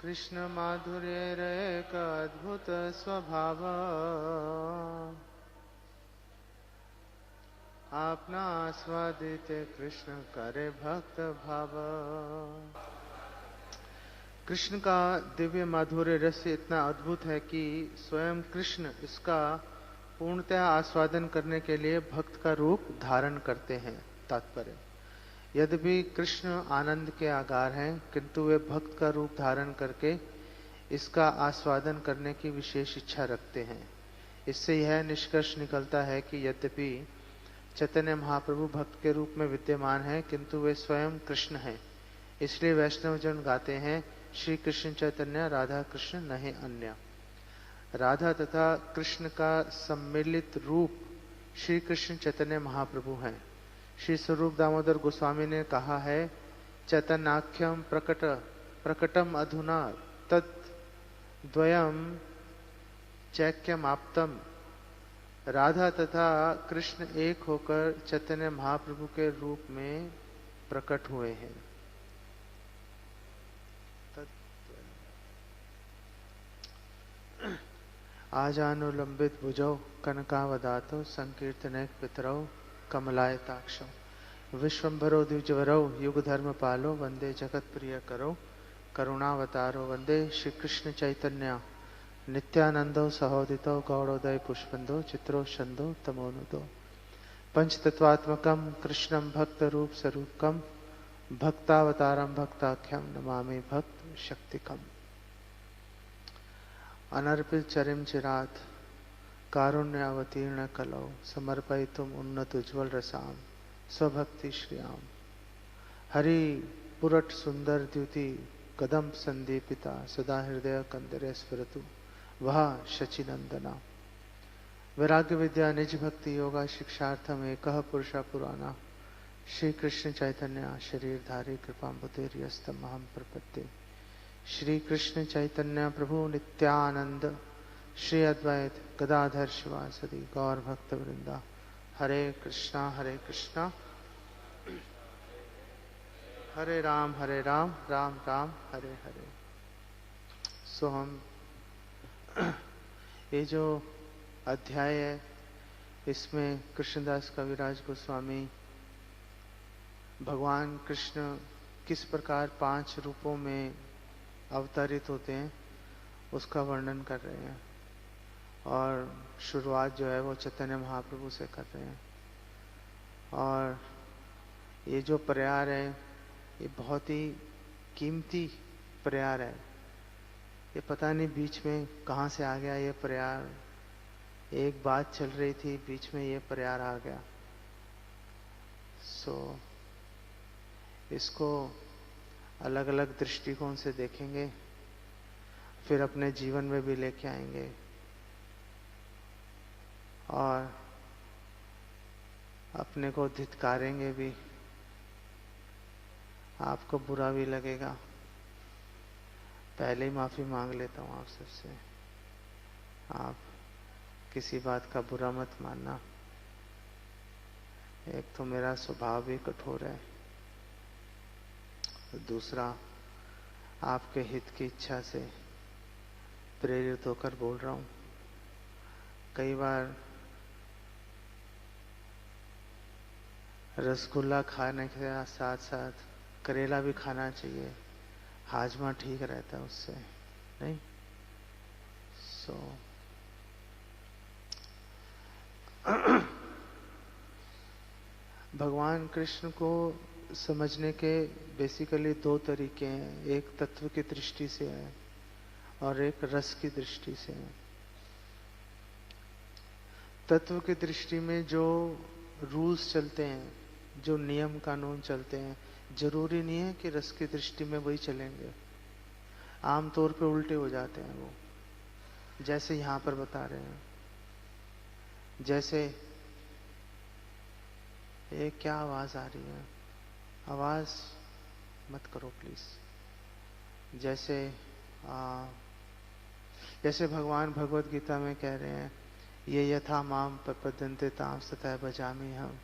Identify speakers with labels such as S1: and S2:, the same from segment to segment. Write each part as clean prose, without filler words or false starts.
S1: कृष्ण माधुर्येरेक अद्भुत स्वभाव आपना आस्वादित कृष्ण करे भक्त भाव। कृष्ण का दिव्य माधुर्य रस इतना अद्भुत है कि स्वयं कृष्ण इसका पूर्णतः आस्वादन करने के लिए भक्त का रूप धारण करते हैं। तात्पर्य, यद्यपि कृष्ण आनंद के आगार हैं, किंतु वे भक्त का रूप धारण करके इसका आस्वादन करने की विशेष इच्छा रखते हैं। इससे यह निष्कर्ष निकलता है कि यद्यपि चैतन्य महाप्रभु भक्त के रूप में विद्यमान है, किंतु वे स्वयं कृष्ण हैं। इसलिए वैष्णव जन गाते हैं, श्री कृष्ण चैतन्य राधा कृष्ण नहीं अन्य। राधा तथा कृष्ण का सम्मिलित रूप श्री कृष्ण चैतन्य महाप्रभु हैं। श्री स्वरूप दामोदर गोस्वामी ने कहा है, चैतन्याख्यम प्रकटम अधुना तत् द्वयम चैक्यमाप्तम। राधा तथा कृष्ण एक होकर चैतन्य महाप्रभु के रूप में प्रकट हुए हैं। आजानुलंबित भुजौ कनकावदातो संकीर्तनैक पितरौ कमलायताक्षौ विश्वम्भरो द्विजवरौ युग धर्म पालो वंदे जगत प्रिय करो करुणावतारो वंदे श्री कृष्ण चैतन्य नित्यानंदो सहोदितो गौड़ोदय पुष्पंदो चित्रो छंदो तमोनुदो पंचतत्वात्मकम कृष्णम भक्त रूप स्वरूपकम भक्तावतारम भक्ताख्यम नमामि भक्त शक्तिकम। अनर्पित चरिम चिरात कारुण्य अवतीर्ण कलौ समर्पयितुम उन्नत उज्ज्वल रसाम स्वभक्ति श्रियाम। हरि पुरट सुंदर द्युति कदम संदीपिता सदा हृदय कंदरे स्फुरतु वह शचिनंदना। वैराग्य विद्या निज भक्ति योगा शिक्षार्थम एकः पुरुषा पुराना श्री कृष्ण चैतन्य शरीरधारी कृपाम्बुतेर्यस्तम महं प्रपद्ये। श्री कृष्ण चैतन्य प्रभु नित्यानंद श्री अद्वैत गदाधर शिवासदि गौर भक्त वृंदा हरे कृष्णा हरे राम राम राम हरे हरे। सो हम ये जो अध्याय है, इसमें कृष्णदास कविराज गोस्वामी भगवान कृष्ण किस प्रकार 5 रूपों में अवतरित होते हैं उसका वर्णन कर रहे हैं। और शुरुआत जो है वो चैतन्य महाप्रभु से कर रहे हैं। और ये जो प्रयार है ये बहुत ही कीमती प्रयार है। ये पता नहीं बीच में कहाँ से आ गया ये प्रयार। एक बात चल रही थी, बीच में ये प्रयार आ गया। इसको अलग अलग दृष्टिकोण से देखेंगे, फिर अपने जीवन में भी लेके आएंगे और अपने को धिक्कारेंगे भी। आपको बुरा भी लगेगा। पहले ही माफी मांग लेता हूँ आप सबसे। आप किसी बात का बुरा मत मानना। एक तो मेरा स्वभाव भी कठोर है, दूसरा आपके हित की इच्छा से प्रेरित होकर बोल रहा हूँ। कई बार रसगुल्ला खाने के साथ साथ करेला भी खाना चाहिए, हाजमा ठीक रहता है उससे, नहीं? भगवान कृष्ण को समझने के बेसिकली 2 तरीके हैं। एक तत्व की दृष्टि से है और एक रस की दृष्टि से है। तत्व की दृष्टि में जो रूल्स चलते हैं, जो नियम कानून चलते हैं, जरूरी नहीं है कि रस की दृष्टि में वही चलेंगे। आमतौर पे उल्टे हो जाते हैं वो, जैसे यहां पर बता रहे हैं। जैसे ये क्या आवाज आ रही है? आवाज मत करो प्लीज। जैसे भगवान भगवत गीता में कह रहे हैं, ये यथा माम प्रपद्यन्ते ताम तथा भजामि हम।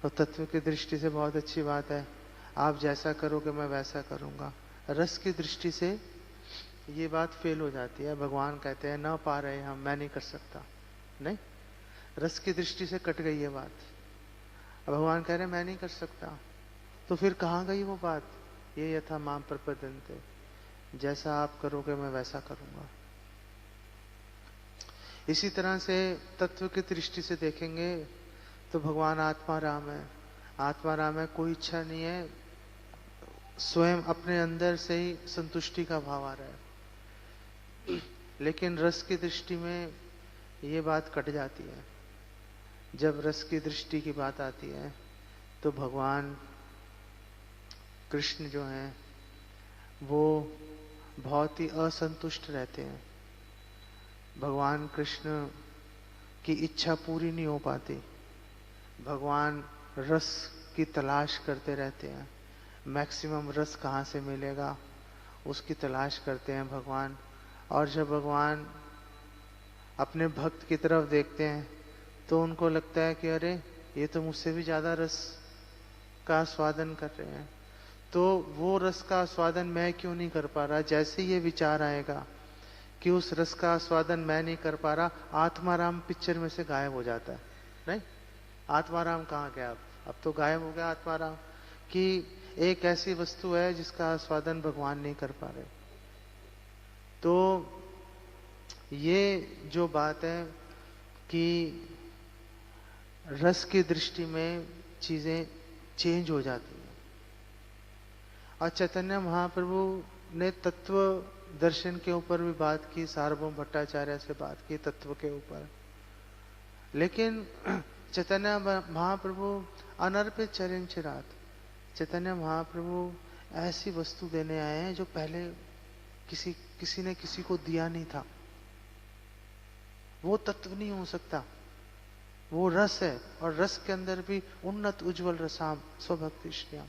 S1: तो तत्व की दृष्टि से बहुत अच्छी बात है, आप जैसा करोगे मैं वैसा करूंगा। रस की दृष्टि से ये बात फेल हो जाती है। भगवान कहते हैं ना पा रहे हम, मैं नहीं कर सकता। नहीं, रस की दृष्टि से कट गई ये बात। अब भगवान कह रहे हैं मैं नहीं कर सकता, तो फिर कहाँ गई वो बात? ये यथा माम प्रपद्यन्ते, जैसा आप करोगे मैं वैसा करूंगा। इसी तरह से तत्व की दृष्टि से देखेंगे तो भगवान आत्मा राम है। आत्मा राम है, कोई इच्छा नहीं है, स्वयं अपने अंदर से ही संतुष्टि का भाव आ रहा है। लेकिन रस की दृष्टि में ये बात कट जाती है। जब रस की दृष्टि की बात आती है तो भगवान कृष्ण जो हैं वो बहुत ही असंतुष्ट रहते हैं। भगवान कृष्ण की इच्छा पूरी नहीं हो पाती। भगवान रस की तलाश करते रहते हैं। मैक्सिमम रस कहाँ से मिलेगा उसकी तलाश करते हैं भगवान। और जब भगवान अपने भक्त की तरफ देखते हैं तो उनको लगता है कि अरे ये तो मुझसे भी ज्यादा रस का आस्वादन कर रहे हैं, तो वो रस का आस्वादन मैं क्यों नहीं कर पा रहा। जैसे ये विचार आएगा कि उस रस का आस्वादन मैं नहीं कर पा रहा, आत्माराम पिक्चर में से गायब हो जाता है। नहीं, आत्माराम कहाँ गया? अब तो गायब हो गया आत्माराम, कि एक ऐसी वस्तु है जिसका आस्वादन भगवान नहीं कर पा रहे। तो ये जो बात है कि रस की दृष्टि में चीजें चेंज हो जाती हैं। और चैतन्य महाप्रभु ने तत्व दर्शन के ऊपर भी बात की, सार्वभौम भट्टाचार्य से बात की तत्व के ऊपर। लेकिन चैतन्य महाप्रभु अनर्पित चरण चिरात, चैतन्य महाप्रभु ऐसी वस्तु देने आए हैं जो पहले किसी ने किसी को दिया नहीं था। वो तत्व नहीं हो सकता, वो रस है। और रस के अंदर भी उन्नत उज्जवल रसाम स्वभक्ति श्रियाम,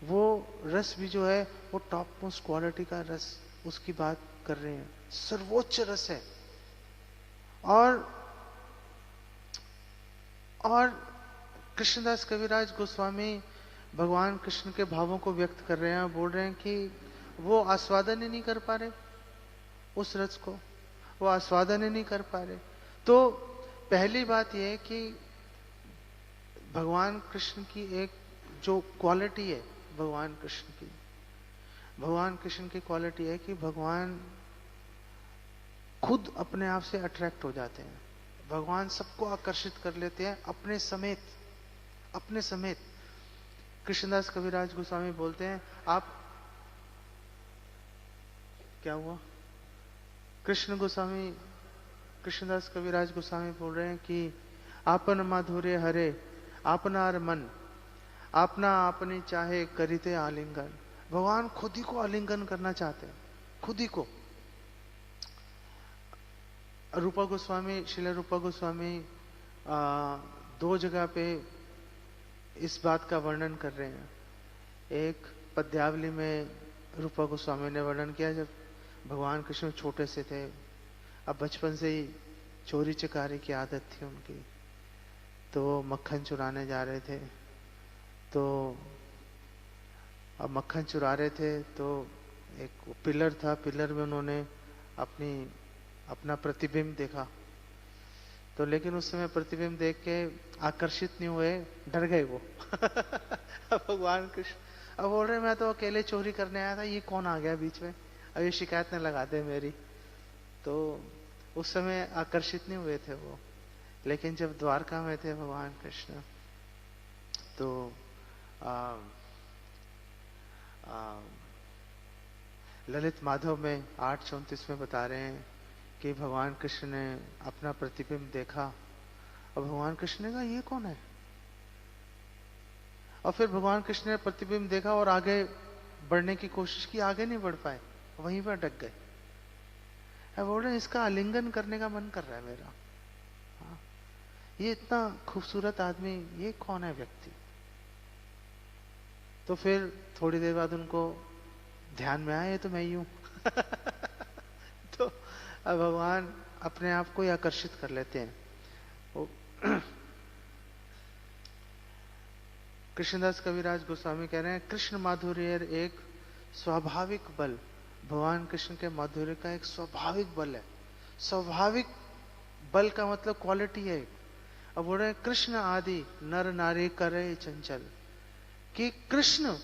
S1: वो रस भी जो है वो टॉप मोस्ट क्वालिटी का रस, उसकी बात कर रहे हैं। सर्वोच्च रस है। और कृष्णदास कविराज गोस्वामी भगवान कृष्ण के भावों को व्यक्त कर रहे हैं। बोल रहे हैं कि वो आस्वादन ही नहीं कर पा रहे उस रस को, वो आस्वादन ही नहीं कर पा रहे। तो पहली बात यह है कि भगवान कृष्ण की एक जो क्वालिटी है, भगवान कृष्ण की क्वालिटी है कि भगवान खुद अपने आप से अट्रैक्ट हो जाते हैं। भगवान सबको आकर्षित कर लेते हैं अपने समेत। कृष्णदास कविराज गोस्वामी बोलते हैं, आप क्या हुआ? कृष्णदास कविराज गोस्वामी बोल रहे हैं कि आपन माधुर्य हरे आपनार मन, आपना आपने चाहे करिते आलिंगन। भगवान खुद ही को आलिंगन करना चाहते हैं, खुद ही को। रूपा गोस्वामी, श्रील रूपा गोस्वामी दो जगह पे इस बात का वर्णन कर रहे हैं। एक पद्यावली में रूपा गोस्वामी ने वर्णन किया, जब भगवान कृष्ण छोटे से थे, अब बचपन से ही चोरी चकारी की आदत थी उनकी, तो वो मक्खन चुराने जा रहे थे। तो अब मक्खन चुरा रहे थे तो एक पिलर था, पिलर में उन्होंने अपना प्रतिबिंब देखा। तो लेकिन उस समय प्रतिबिंब देख के आकर्षित नहीं हुए, डर गए वो। भगवान कृष्ण अब बोल रहे मैं तो अकेले चोरी करने आया था, ये कौन आ गया बीच में, अब ये शिकायत न लगा दे मेरी। तो उस समय आकर्षित नहीं हुए थे वो। लेकिन जब द्वारका में थे भगवान कृष्ण तो ललित माधव में 8:34 में बता रहे हैं कि भगवान कृष्ण ने अपना प्रतिबिंब देखा और भगवान कृष्ण ने कहा ये कौन है। और फिर भगवान कृष्ण ने प्रतिबिंब देखा और आगे बढ़ने की कोशिश की, आगे नहीं बढ़ पाए, वहीं पर अटक गए। बोल रहे इसका आलिंगन करने का मन कर रहा है मेरा। हाँ, ये इतना खूबसूरत आदमी, ये कौन है व्यक्ति। तो फिर थोड़ी देर बाद उनको ध्यान में आया ये तो मैं ही हूं। तो अब भगवान अपने आप को ही आकर्षित कर लेते हैं। कृष्णदास कविराज गोस्वामी कह रहे हैं कृष्ण माधुर्य एक स्वाभाविक बल भगवान कृष्ण के माधुर्य का एक स्वाभाविक बल है। स्वाभाविक बल का मतलब क्वालिटी है। अब बोल रहे हैं कृष्ण आदि नर नारी करे चंचल, कि कृष्ण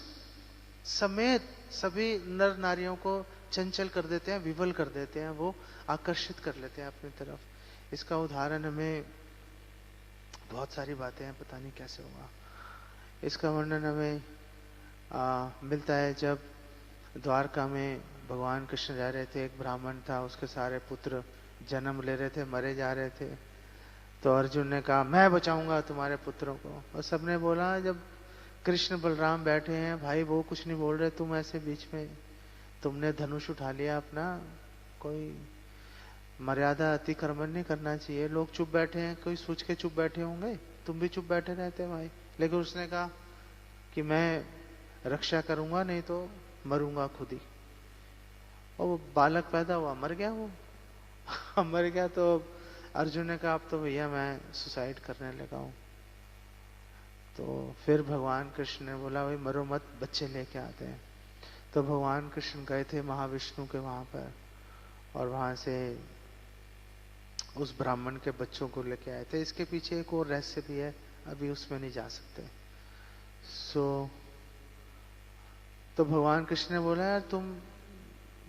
S1: समेत सभी नर नारियों को चंचल कर देते हैं, विवल कर देते हैं, वो आकर्षित कर लेते हैं अपनी तरफ। इसका उदाहरण हमें बहुत सारी बातें हैं, पता नहीं कैसे होगा। इसका वर्णन हमें मिलता है जब द्वारका में भगवान कृष्ण रह रहे थे। एक ब्राह्मण था, उसके सारे पुत्र जन्म ले रहे थे, मरे जा रहे थे। तो अर्जुन ने कहा मैं बचाऊंगा तुम्हारे पुत्रों को, और सबने बोला जब कृष्ण बलराम बैठे हैं भाई वो कुछ नहीं बोल रहे, तुम ऐसे बीच में, तुमने धनुष उठा लिया अपना, कोई मर्यादा अतिक्रमण नहीं करना चाहिए। लोग चुप बैठे हैं, कोई सोच के चुप बैठे होंगे, तुम भी चुप बैठे रहते भाई। लेकिन उसने कहा कि मैं रक्षा करूंगा, नहीं तो मरूंगा खुद ही। और वो बालक पैदा हुआ, मर गया वो मर गया। तो अर्जुन ने कहा अब तो भैया मैं सुसाइड करने लगा हूं। तो फिर भगवान कृष्ण ने बोला भाई मरो मत, बच्चे लेके आते हैं। तो भगवान कृष्ण गए थे महाविष्णु के वहां पर, और वहां से उस ब्राह्मण के बच्चों को लेके आए थे। इसके पीछे एक और रहस्य भी है, अभी उसमें नहीं जा सकते। तो भगवान कृष्ण ने बोला यार तुम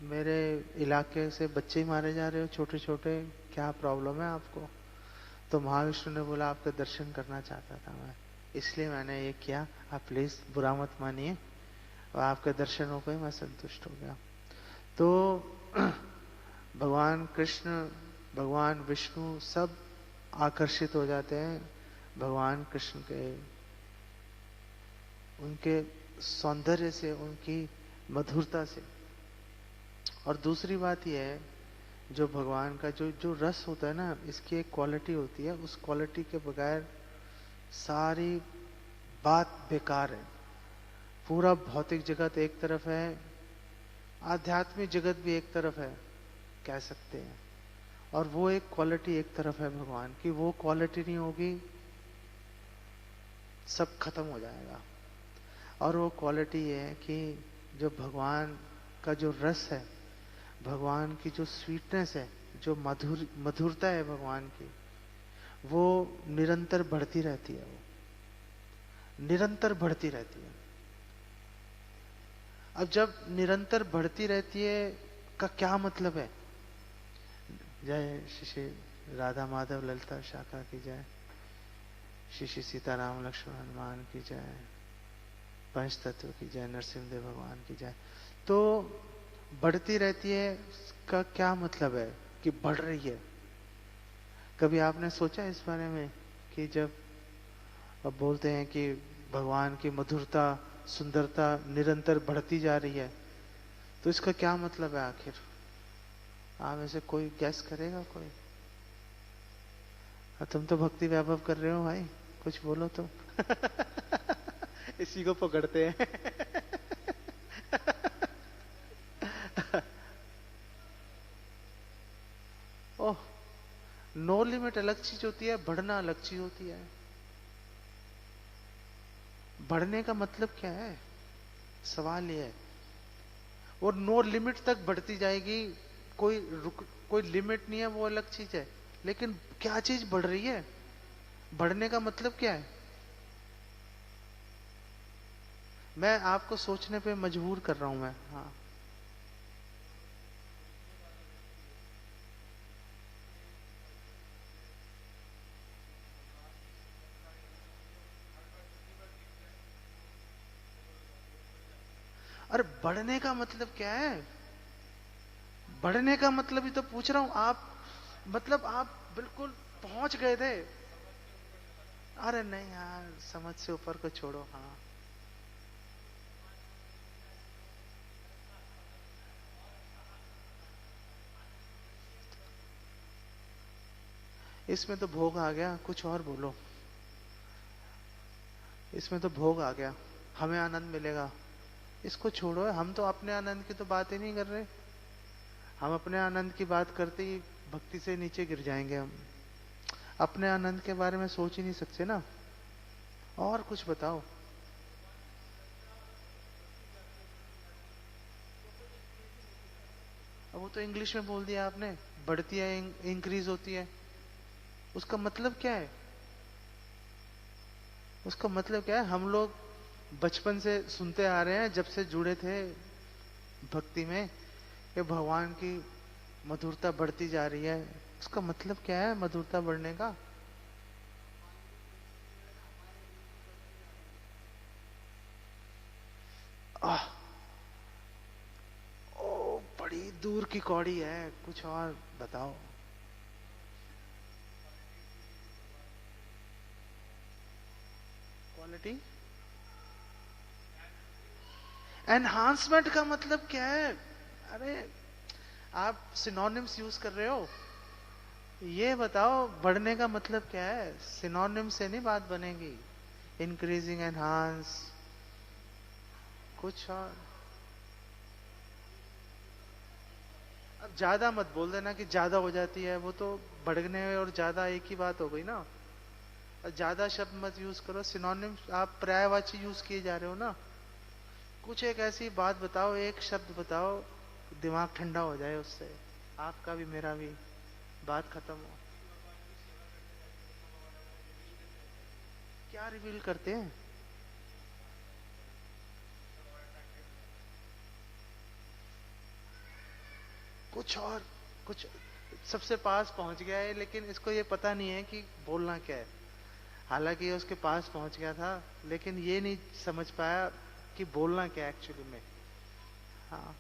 S1: मेरे इलाके से बच्चे ही मारे जा रहे हो छोटे छोटे, क्या प्रॉब्लम है आपको? तो महाविष्णु ने बोला आपके दर्शन करना चाहता था मैं, इसलिए मैंने ये किया, आप प्लीज बुरा मत मानिए, और आपके दर्शन हो गए, मैं संतुष्ट हो गया। तो भगवान कृष्ण, भगवान विष्णु सब आकर्षित हो जाते हैं भगवान कृष्ण के, उनके सौंदर्य से, उनकी मधुरता से। और दूसरी बात यह है, जो भगवान का जो जो रस होता है ना, इसकी एक क्वालिटी होती है, उस क्वालिटी के बगैर सारी बात बेकार है। पूरा भौतिक जगत एक तरफ है, आध्यात्मिक जगत भी एक तरफ है कह सकते हैं, और वो एक क्वालिटी एक तरफ है भगवान की। वो क्वालिटी नहीं होगी सब खत्म हो जाएगा। और वो क्वालिटी ये है कि जो भगवान का जो रस है, भगवान की जो स्वीटनेस है, जो मधुरता है भगवान की, वो निरंतर बढ़ती रहती है, वो निरंतर बढ़ती रहती है। अब जब निरंतर बढ़ती रहती है का क्या मतलब है? जय श्री श्री राधा माधव ललिता शाखा की जय, श्री श्री सीताराम लक्ष्मण हनुमान की जय, पंच तत्व की जय, नरसिंहदेव भगवान की जय। तो बढ़ती रहती है का क्या मतलब है कि बढ़ रही है? कभी आपने सोचा इस बारे में कि जब अब बोलते हैं कि भगवान की मधुरता, सुंदरता निरंतर बढ़ती जा रही है, तो इसका क्या मतलब है आखिर? आप में से कोई गैस करेगा कोई? तुम तो भक्ति वैभव कर रहे हो भाई, कुछ बोलो तो इसी को पकड़ते हैं ओह, नो लिमिट अलग चीज होती है, बढ़ना अलग चीज होती है। बढ़ने का मतलब क्या है? सवाल ये है। और नो लिमिट तक बढ़ती जाएगी, कोई लिमिट नहीं है, वो अलग चीज है। लेकिन क्या चीज बढ़ रही है? बढ़ने का मतलब क्या है? मैं आपको सोचने पे मजबूर कर रहा हूं मैं। हाँ, अरे बढ़ने का मतलब क्या है? बढ़ने का मतलब ही तो पूछ रहा हूं। आप मतलब आप बिल्कुल पहुंच गए थे। अरे नहीं यार, समझ से ऊपर को छोड़ो। हाँ, इसमें तो भोग आ गया, कुछ और बोलो। इसमें तो भोग आ गया, हमें आनंद मिलेगा। इसको छोड़ो, हम तो अपने आनंद की तो बात ही नहीं कर रहे। हम अपने आनंद की बात करते ही भक्ति से नीचे गिर जाएंगे। हम अपने आनंद के बारे में सोच ही नहीं सकते ना। और कुछ बताओ। अब वो तो इंग्लिश में बोल दिया आपने, बढ़ती है, इंक्रीज होती है, उसका मतलब क्या है? उसका मतलब क्या है? हम लोग बचपन से सुनते आ रहे हैं, जब से जुड़े थे भक्ति में, कि भगवान की मधुरता बढ़ती जा रही है। उसका मतलब क्या है मधुरता बढ़ने का? आह, ओ बड़ी दूर की कौड़ी है, कुछ और बताओ। क्वालिटी एनहांसमेंट का मतलब क्या है? अरे आप सिनोनिम्स यूज कर रहे हो। ये बताओ बढ़ने का मतलब क्या है? सिनोनिम से नहीं बात बनेगी। इंक्रीजिंग, एनहांस, कुछ और। अब ज्यादा मत बोल देना कि ज्यादा हो जाती है, वो तो बढ़ने और ज्यादा एक ही बात हो गई ना। अब ज्यादा शब्द मत यूज करो, सिनोनिम आप पर्यायवाची यूज किए जा रहे हो ना। कुछ एक ऐसी बात बताओ, एक शब्द बताओ, दिमाग ठंडा हो जाए उससे, आपका भी मेरा भी, बात खत्म हो। क्या रिवील करते हैं? कुछ और, कुछ सबसे पास पहुंच गया है, लेकिन इसको ये पता नहीं है कि बोलना क्या है। हालांकि ये उसके पास पहुंच गया था, लेकिन ये नहीं समझ पाया कि बोलना क्या एक्चुअली में। हाँ,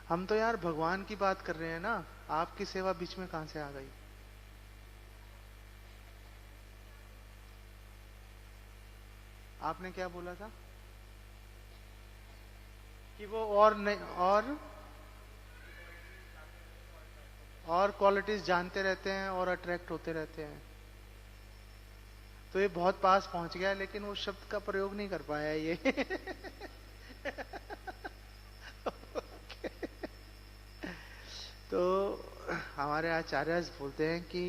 S1: हम तो यार भगवान की बात कर रहे हैं ना, आपकी सेवा बीच में कहां से आ गई? आपने क्या बोला था? कि वो और नहीं, और क्वालिटीज जानते रहते हैं और अट्रैक्ट होते रहते हैं। तो ये बहुत पास पहुंच गया, लेकिन वो शब्द का प्रयोग नहीं कर पाया ये। तो हमारे आचार्य बोलते हैं कि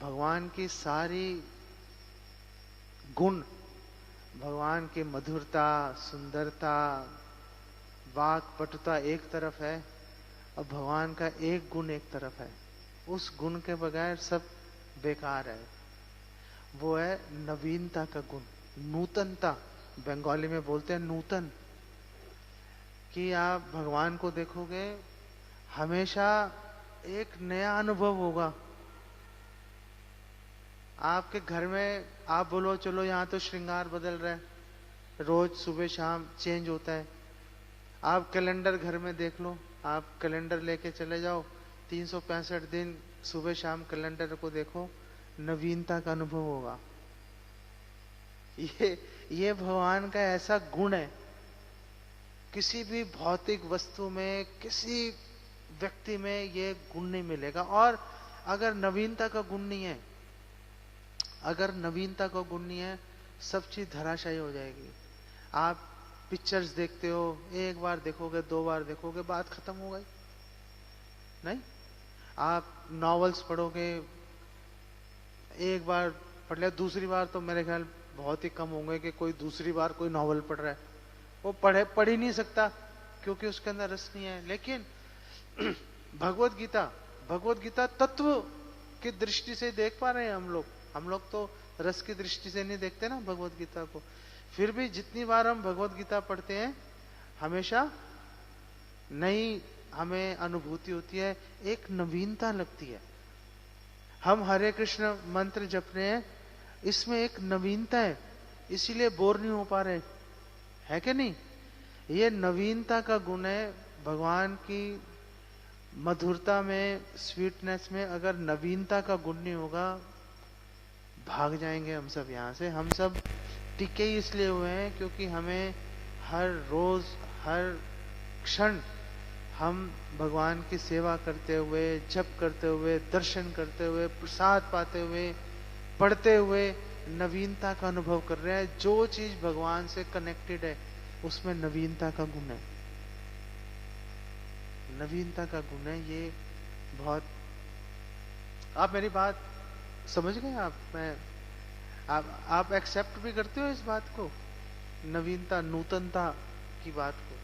S1: भगवान की सारी गुण, भगवान की मधुरता, सुंदरता, वाक पटुता एक तरफ है, और भगवान का एक गुण एक तरफ है। उस गुण के बगैर सब बेकार है। वो है नवीनता का गुण, नूतनता। बंगाली में बोलते हैं नूतन। कि आप भगवान को देखोगे, हमेशा एक नया अनुभव होगा। आपके घर में आप बोलो चलो यहाँ तो श्रृंगार बदल रहा है, रोज सुबह शाम चेंज होता है। आप कैलेंडर घर में देख लो, आप कैलेंडर लेके चले जाओ, 365 दिन सुबह शाम कैलेंडर को देखो, नवीनता का अनुभव होगा। ये ये भगवान का ऐसा गुण है, किसी भी भौतिक वस्तु में, किसी व्यक्ति में ये गुण नहीं मिलेगा। और अगर नवीनता का गुण नहीं है, अगर नवीनता का गुण नहीं है, सब चीज धराशायी हो जाएगी। आप पिक्चर्स देखते हो, एक बार देखोगे, दो बार देखोगे, बात खत्म हो गई। नहीं, आप नॉवेल्स पढ़ोगे, एक बार पढ़ लिया, दूसरी बार तो मेरे ख्याल बहुत ही कम होंगे कि कोई दूसरी बार कोई नॉवल पढ़ रहा है। वो पढ़ ही नहीं सकता, क्योंकि उसके अंदर रस नहीं है। लेकिन भगवत गीता, भगवत गीता तत्व की दृष्टि से देख पा रहे हैं हम लोग। हम लोग तो रस की दृष्टि से नहीं देखते ना भगवत गीता को। फिर भी जितनी बार हम भगवत गीता पढ़ते हैं, हमेशा नई हमें अनुभूति होती है, एक नवीनता लगती है। हम हरे कृष्ण मंत्र जप रहे हैं, इसमें एक नवीनता है, इसीलिए बोर नहीं हो पा रहे, है कि नहीं? ये नवीनता का गुण है भगवान की मधुरता में, स्वीटनेस में। अगर नवीनता का गुण नहीं होगा, भाग जाएंगे हम सब यहाँ से। हम सब टिके ही इसलिए हुए हैं क्योंकि हमें हर रोज, हर क्षण हम भगवान की सेवा करते हुए, जप करते हुए, दर्शन करते हुए, प्रसाद पाते हुए, पढ़ते हुए नवीनता का अनुभव कर रहे हैं। जो चीज भगवान से कनेक्टेड है, उसमें नवीनता का गुण है, नवीनता का गुण है। ये बहुत, आप मेरी बात समझ गए? आप, मैं आप एक्सेप्ट भी करते हो इस बात को, नवीनता नूतनता की बात को?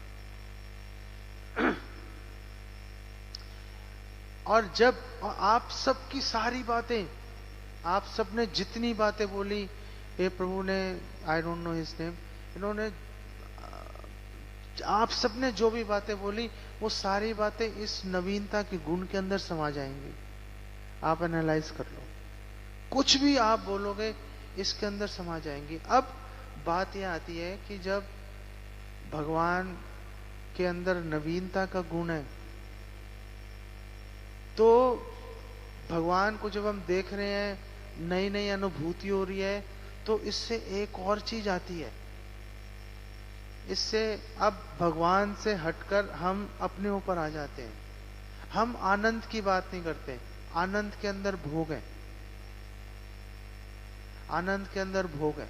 S1: और जब आप सबकी सारी बातें, आप सबने जितनी बातें बोली, ये प्रभु ने, I don't know his name, इन्होंने, आप सबने जो भी बातें बोली वो सारी बातें इस नवीनता के गुण के अंदर समा जाएंगी। आप एनालाइज कर लो, कुछ भी आप बोलोगे इसके अंदर समा जाएंगी। अब बात यह आती है कि जब भगवान के अंदर नवीनता का गुण है, तो भगवान को जब हम देख रहे हैं, नई नई अनुभूति हो रही है, तो इससे एक और चीज आती है। इससे अब भगवान से हटकर हम अपने ऊपर आ जाते हैं। हम आनंद की बात नहीं करते, आनंद के अंदर भोग है, आनंद के अंदर भोग है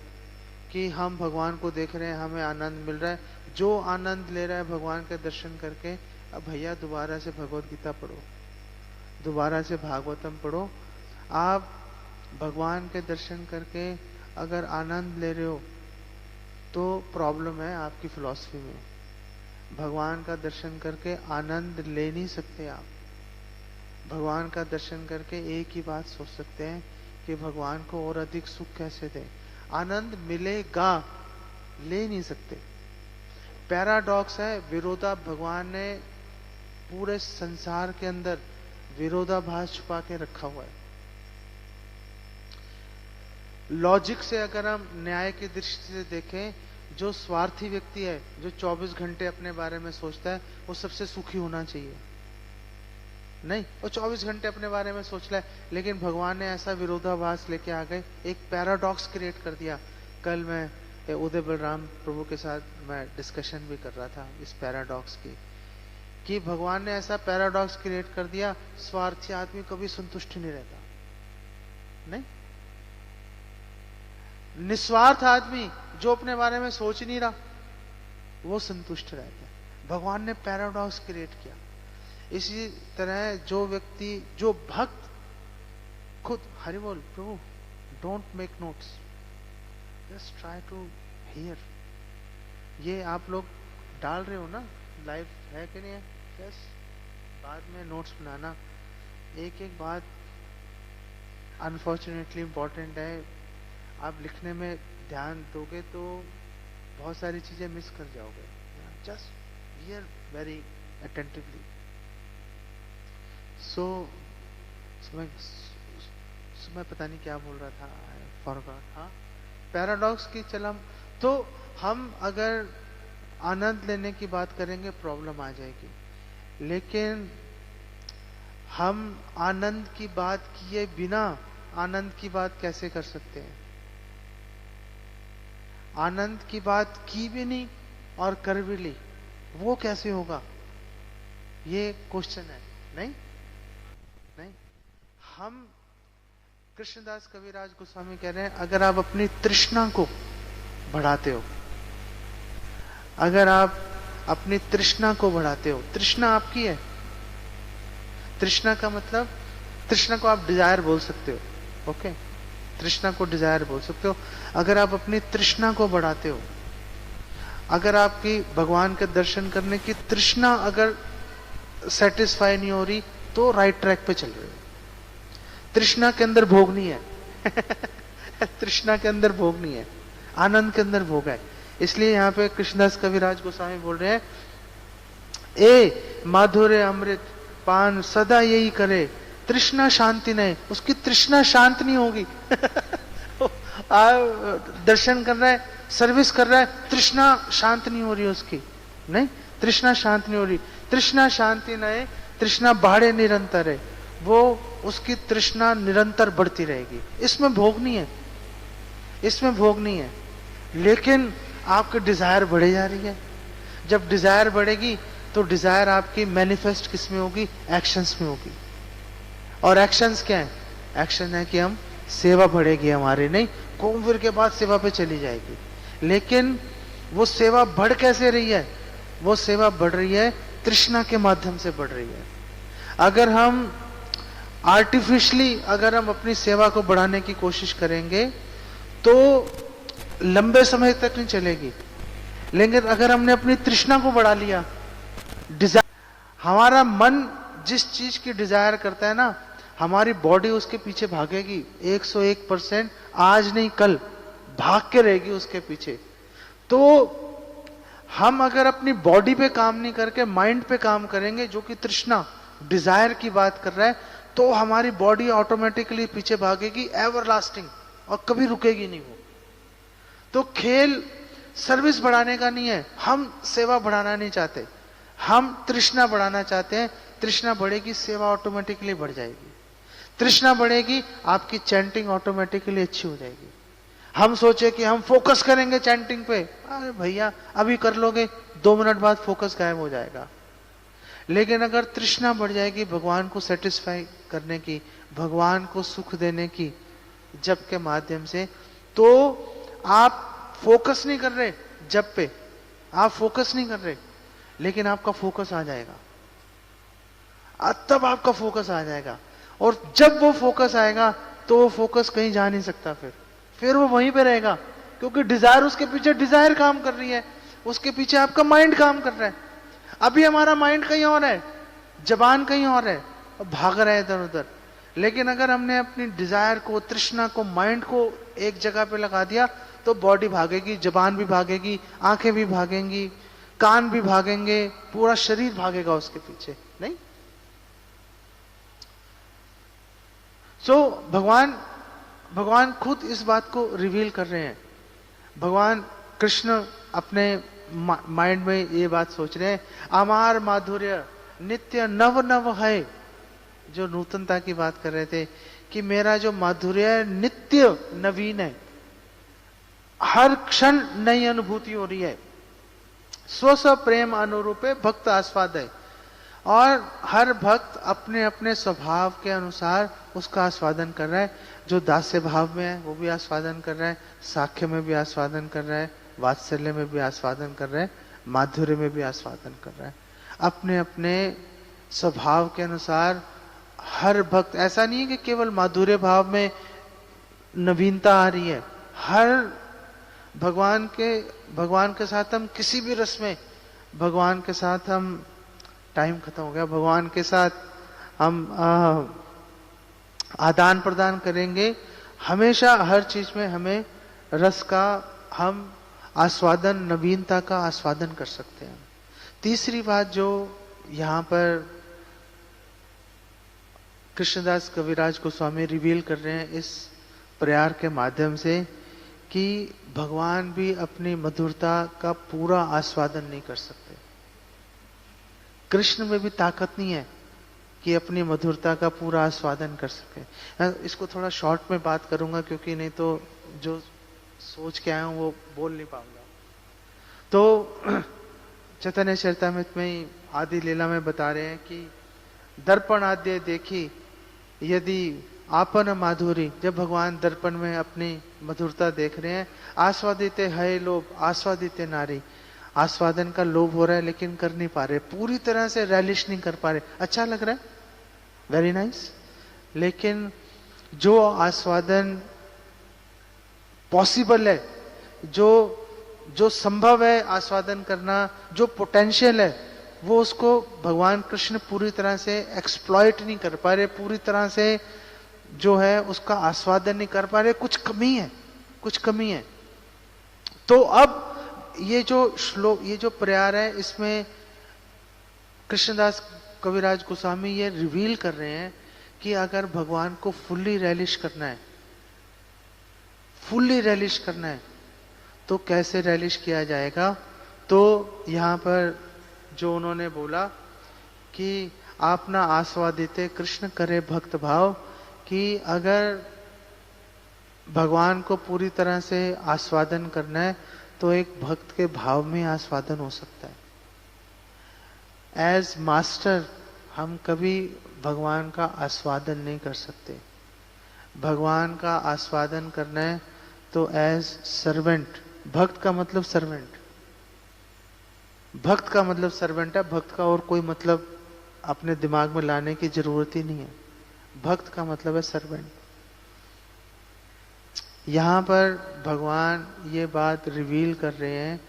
S1: कि हम भगवान को देख रहे हैं, हमें आनंद मिल रहा है। जो आनंद ले रहा है भगवान के दर्शन करके, अब भैया दोबारा से भगवत गीता पढ़ो, दोबारा से भागवतम पढ़ो। आप भगवान के दर्शन करके अगर आनंद ले रहे हो तो प्रॉब्लम है आपकी फिलॉसफी में। भगवान का दर्शन करके आनंद ले नहीं सकते आप। भगवान का दर्शन करके एक ही बात सोच सकते हैं कि भगवान को और अधिक सुख कैसे दें। आनंद मिलेगा, ले नहीं सकते। पैराडॉक्स है, भगवान ने पूरे संसार के अंदर विरोधाभास छुपा के रखा हुआ है। लॉजिक से अगर हम न्याय की दृष्टि से देखें, जो स्वार्थी व्यक्ति है, जो 24 घंटे अपने बारे में सोचता है, वो सबसे सुखी होना चाहिए। नहीं, वो 24 घंटे अपने बारे में सोच रहा है, लेकिन भगवान ने ऐसा विरोधाभास लेके आ गए, एक पैराडॉक्स क्रिएट कर दिया। कल मैं उदय बलराम प्रभु के साथ मैं डिस्कशन भी कर रहा था इस पैराडॉक्स की, कि भगवान ने ऐसा पैराडॉक्स क्रिएट कर दिया, स्वार्थी आदमी कभी संतुष्ट नहीं रहता। नहीं, निस्वार्थ आदमी जो अपने बारे में सोच नहीं रहा, वो संतुष्ट रहता है। भगवान ने पैराडॉक्स क्रिएट किया। इसी तरह जो व्यक्ति, जो भक्त खुद, हरि बोल प्रभु, don't make notes, just try to hear. ये आप लोग डाल रहे हो ना, लाइव है कि नहीं है? जस्ट बाद में नोट्स बनाना। एक एक बात अनफॉर्चुनेटली इंपॉर्टेंट है, आप लिखने में ध्यान दोगे तो बहुत सारी चीजें मिस कर जाओगे। Just hear very attentively. So मैं पता नहीं क्या बोल रहा था, फॉरगॉट। हाँ, पैराडॉक्स की चलम। तो हम अगर आनंद लेने की बात करेंगे प्रॉब्लम आ जाएगी, लेकिन हम आनंद की बात किए बिना आनंद की बात कैसे कर सकते हैं? आनंद की बात की भी नहीं और कर भी ली, वो कैसे होगा? ये क्वेश्चन है। नहीं नहीं, हम कृष्णदास कविराज गोस्वामी कह रहे हैं, अगर आप अपनी तृष्णा को बढ़ाते हो, अगर आप अपनी तृष्णा को बढ़ाते हो, तृष्णा आपकी है। तृष्णा का मतलब, तृष्णा को आप डिजायर बोल सकते हो। ओके, तृष्णा को डिजायर बोल सकते हो। अगर आप अपनी तृष्णा को बढ़ाते हो, अगर आपकी भगवान के दर्शन करने की तृष्णा अगर सेटिस्फाई नहीं हो रही, तो राइट ट्रैक पे चल रहे हो। तृष्णा के अंदर भोग नहीं है तृष्णा के अंदर भोग नहीं है, आनंद के अंदर भोग है। इसलिए यहाँ पे कृष्णदास कविराज गोस्वामी बोल रहे हैं, ए माधुर्य अमृत पान सदा यही करे, तृष्णा शांति नहीं। उसकी तृष्णा शांत नहीं होगी दर्शन कर रहा है, सर्विस कर रहा है, तृष्णा शांत नहीं हो रही उसकी। नहीं, तृष्णा शांत नहीं हो रही। तृष्णा शांति नहीं, तृष्णा बाढ़े निरंतर है, वो उसकी तृष्णा निरंतर बढ़ती रहेगी। इसमें भोग नहीं है, इसमें भोग नहीं है, लेकिन आपकी डिजायर बढ़े जा रही है। जब डिजायर बढ़ेगी तो डिजायर आपकी मैनिफेस्ट किस में होगी? एक्शंस में होगी। और एक्शंस क्या है? एक्शन है कि हम सेवा बढ़ेगी हमारी, नहीं कुंभवीर के बाद सेवा पे चली जाएगी। लेकिन वो सेवा बढ़ कैसे रही है? वो सेवा बढ़ रही है तृष्णा के माध्यम से बढ़ रही है। अगर हम आर्टिफिशियली, अगर हम अपनी सेवा को बढ़ाने की कोशिश करेंगे तो लंबे समय तक नहीं चलेगी। लेकिन अगर हमने अपनी तृष्णा को बढ़ा लिया, डिजायर, हमारा मन जिस चीज की डिजायर करता है ना, हमारी बॉडी उसके पीछे भागेगी 101%, आज नहीं कल भाग के रहेगी उसके पीछे। तो हम अगर अपनी बॉडी पे काम नहीं करके माइंड पे काम करेंगे, जो कि तृष्णा डिजायर की बात कर रहा है, तो हमारी बॉडी ऑटोमेटिकली पीछे भागेगी एवर लास्टिंग, और कभी रुकेगी नहीं वो। तो खेल सर्विस बढ़ाने का नहीं है, हम सेवा बढ़ाना नहीं चाहते, हम तृष्णा बढ़ाना चाहते हैं। तृष्णा बढ़ेगी, सेवा ऑटोमेटिकली बढ़ जाएगी। तृष्णा बढ़ेगी, आपकी चैंटिंग ऑटोमेटिकली अच्छी हो जाएगी। हम सोचे कि हम फोकस करेंगे चैंटिंग पे, अरे भैया अभी कर लोगे, 2 मिनट बाद फोकस गायब हो जाएगा। लेकिन अगर तृष्णा बढ़ जाएगी भगवान को सेटिस्फाई करने की, भगवान को सुख देने की, जप के माध्यम से, तो आप फोकस नहीं कर रहे जप पे, आप फोकस नहीं कर रहे, लेकिन आपका फोकस आ जाएगा, तब आपका फोकस आ जाएगा। और जब वो फोकस आएगा तो वो फोकस कहीं जा नहीं सकता, फिर वो वहीं पे रहेगा, क्योंकि डिजायर उसके पीछे, डिजायर काम कर रही है, उसके पीछे आपका माइंड काम कर रहा है। अभी हमारा माइंड कहीं और है, जबान कहीं और है, भाग रहा है इधर उधर। लेकिन अगर हमने अपनी डिजायर को, तृष्णा को, माइंड को एक जगह पे लगा दिया, तो बॉडी भागेगी, जबान भी भागेगी, आंखें भी भागेंगी, कान भी भागेंगे, पूरा शरीर भागेगा उसके पीछे, नहीं? सो भगवान खुद इस बात को रिवील कर रहे हैं। भगवान कृष्ण अपने माइंड में ये बात सोच रहे हैं, अमार माधुर्य नित्य नव नव है, जो नूतनता की बात कर रहे थे, कि मेरा जो माधुर्य है नित्य नवीन है, हर क्षण नई अनुभूति हो रही है। स्व प्रेम अनुरूपे भक्त आस्वाद है, और हर भक्त अपने अपने स्वभाव के अनुसार उसका आस्वादन कर रहा है। जो दास्य भाव में है वो भी आस्वादन कर रहा है, साख्य में भी आस्वादन कर रहा है, वात्सल्य में भी आस्वादन कर रहा है, माधुर्य में भी आस्वादन कर रहा है। अपने अपने स्वभाव के अनुसार हर भक्त, ऐसा नहीं है कि केवल माधुर्य भाव में नवीनता आ रही है, हर भगवान के साथ हम किसी भी रस में, भगवान के साथ हम, टाइम खत्म हो गया, भगवान के साथ हम आदान प्रदान करेंगे, हमेशा हर चीज में हमें रस का हम आस्वादन, नवीनता का आस्वादन कर सकते हैं। तीसरी बात जो यहां पर कृष्णदास कविराज गोस्वामी रिवील कर रहे हैं इस प्रयार के माध्यम से, कि भगवान भी अपनी मधुरता का पूरा आस्वादन नहीं कर सकते। कृष्ण में भी ताकत नहीं है कि अपनी मधुरता का पूरा आस्वादन कर सके। इसको थोड़ा शॉर्ट में बात करूंगा, क्योंकि नहीं तो जो सोच के आया हूं वो बोल नहीं पाऊंगा। तो चैतन्य चरितामृत में आदि लीला में बता रहे हैं कि दर्पण आद्य देखी यदि आपन माधुरी, जब भगवान दर्पण में अपनी मधुरता देख रहे हैं, आस्वादित है लोभ आस्वादित नारी, आस्वादन का लोभ हो रहा है लेकिन कर नहीं पा रहे, पूरी तरह से रैलिश नहीं कर पा रहे। अच्छा लग रहा है, वेरी नाइस, लेकिन जो आस्वादन पॉसिबल है, जो संभव है आस्वादन करना, जो पोटेंशियल है, वो उसको भगवान कृष्ण पूरी तरह से एक्सप्लॉइट नहीं कर पा रहे, पूरी तरह से जो है उसका आस्वादन नहीं कर पा रहे, कुछ कमी है। तो अब ये जो श्लोक, ये जो प्रयार है, इसमें कृष्णदास कविराज गोस्वामी ये रिवील कर रहे हैं कि अगर भगवान को फुल्ली रैलिश करना है तो कैसे रैलिश किया जाएगा। तो यहां पर जो उन्होंने बोला कि आप ना आस्वादिते कृष्ण करे भक्त भाव, कि अगर भगवान को पूरी तरह से आस्वादन करना है तो एक भक्त के भाव में आस्वादन हो सकता है। एज मास्टर हम कभी भगवान का आस्वादन नहीं कर सकते। भगवान का आस्वादन करना है तो एज सर्वेंट, भक्त का मतलब सर्वेंट, भक्त का मतलब सर्वेंट है। भक्त का और कोई मतलब अपने दिमाग में लाने की जरूरत ही नहीं है। भक्त का मतलब है सर्वेंट। यहाँ पर भगवान ये बात रिवील कर रहे हैं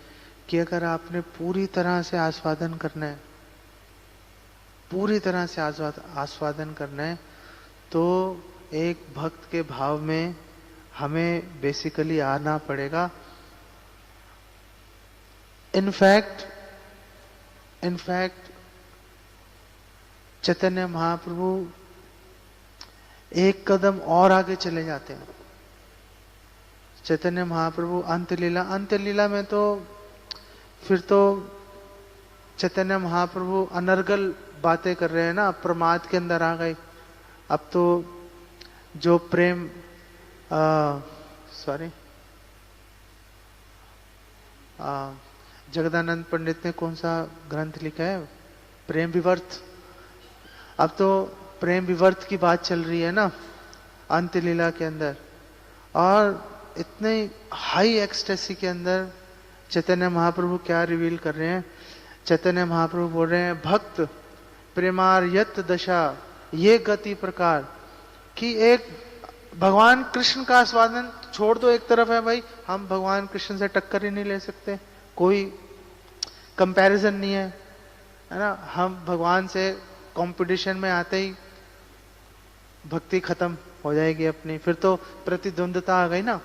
S1: कि अगर आपने पूरी तरह से आस्वादन करना है, पूरी तरह से आस्वादन करना है, तो एक भक्त के भाव में हमें बेसिकली आना पड़ेगा। इनफैक्ट चैतन्य महाप्रभु एक कदम और आगे चले जाते हैं। चैतन्य महाप्रभु अंत लीला में तो फिर तो चैतन्य महाप्रभु अनर्गल बातें कर रहे हैं ना, प्रमाद के अंदर आ गए। अब तो जो प्रेम जगदानंद पंडित ने कौन सा ग्रंथ लिखा है, प्रेम विवर्त। अब तो प्रेम विवर्त की बात चल रही है ना अंत लीला के अंदर, और इतने हाई एक्सटेसी के अंदर चैतन्य महाप्रभु क्या रिवील कर रहे हैं। चैतन्य महाप्रभु बोल रहे हैं, भक्त प्रेमार यत दशा ये गति प्रकार, कि एक भगवान कृष्ण का आस्वादन छोड़ दो एक तरफ है भाई, हम भगवान कृष्ण से टक्कर ही नहीं ले सकते, कोई कंपैरिजन नहीं है ना। हम भगवान से कंपटीशन में आते ही भक्ति खत्म हो जाएगी अपनी, फिर तो प्रतिद्वंदता आ गई ना।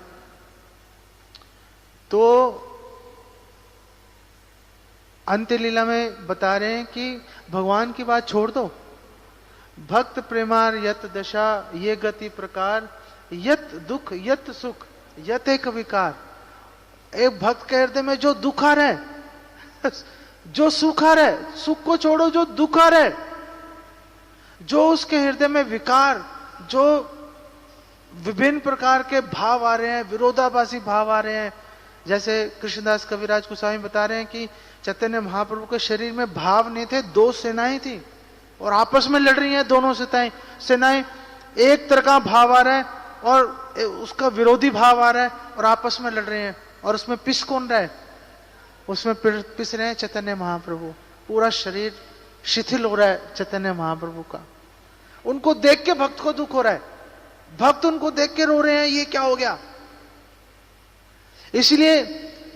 S1: तो अंत्य लीला में बता रहे हैं कि भगवान की बात छोड़ दो। भक्त प्रेमार यत दशा ये गति प्रकार, यत दुख यत सुख यत एक विकार। एक भक्त के हृदय में जो दुख आ रहा है, जो सुख आ रहा है, सुख को छोड़ो, जो दुख आ रहा है, जो उसके हृदय में विकार, जो विभिन्न प्रकार के भाव आ रहे हैं, विरोधाभासी भाव आ रहे हैं। जैसे कृष्णदास कविराज गोस्वामी बता रहे हैं कि चैतन्य महाप्रभु के शरीर में भाव नहीं थे, दो सेनाएं थी और आपस में लड़ रही हैं दोनों सेनाएं। एक तरह का भाव आ रहा है और उसका विरोधी भाव आ रहा है और आपस में लड़ रहे हैं, और उसमें पिस कौन रहा है? उसमें पिस रहे हैं चैतन्य महाप्रभु। पूरा शरीर शिथिल हो रहा है चैतन्य महाप्रभु का। उनको देख के भक्त को दुख हो रहा है, भक्त उनको देख के रो रहे हैं, ये क्या हो गया। इसलिए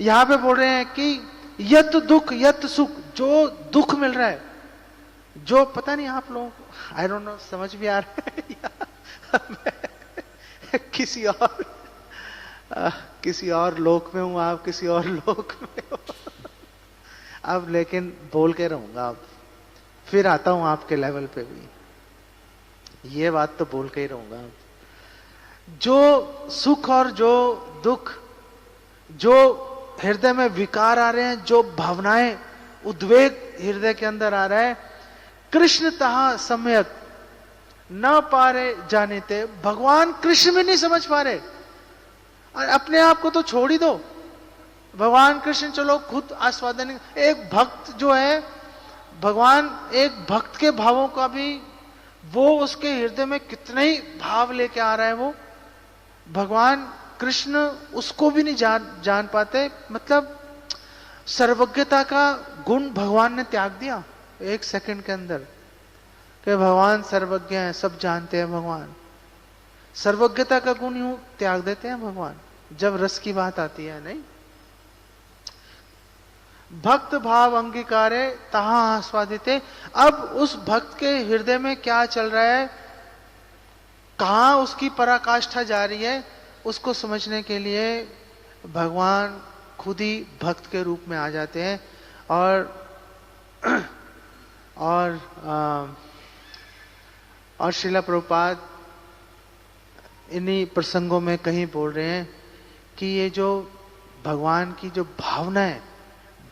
S1: यहां पे बोल रहे हैं कि यत दुख यत सुख, जो दुख मिल रहा है, जो पता नहीं आप लोगों को आई डोंट नो समझ भी आ रहा है या किसी और लोक में हूं, आप किसी और लोक में हो। अब लेकिन बोल के रहूंगा, अब फिर आता हूं आपके लेवल पे भी, ये बात तो बोल के ही रहूंगा। जो सुख और जो दुख, जो हृदय में विकार आ रहे हैं, जो भावनाएं उद्वेग हृदय के अंदर आ रहा है, कृष्ण तहा सम्यक न पारे जानिते, भगवान कृष्ण में नहीं समझ पा रहे। अपने आप को तो छोड़ ही दो, भगवान कृष्ण चलो खुद आस्वादन। एक भक्त जो है, भगवान एक भक्त के भावों का भी, वो उसके हृदय में कितने ही भाव लेके आ रहा है, वो भगवान कृष्ण उसको भी नहीं जान पाते। मतलब सर्वज्ञता का गुण भगवान ने त्याग दिया एक सेकंड के अंदर, कि भगवान सर्वज्ञ हैं, सब जानते हैं। भगवान सर्वज्ञता का गुण यूं त्याग देते हैं भगवान जब रस की बात आती है। नहीं, भक्त भाव अंगीकारे तहा आस्वादिते। अब उस भक्त के हृदय में क्या चल रहा है, कहां उसकी पराकाष्ठा जा रही है, उसको समझने के लिए भगवान खुद ही भक्त के रूप में आ जाते हैं। और श्रीला प्रभुपाद इन्हीं प्रसंगों में कहीं बोल रहे हैं कि ये जो भगवान की जो भावना है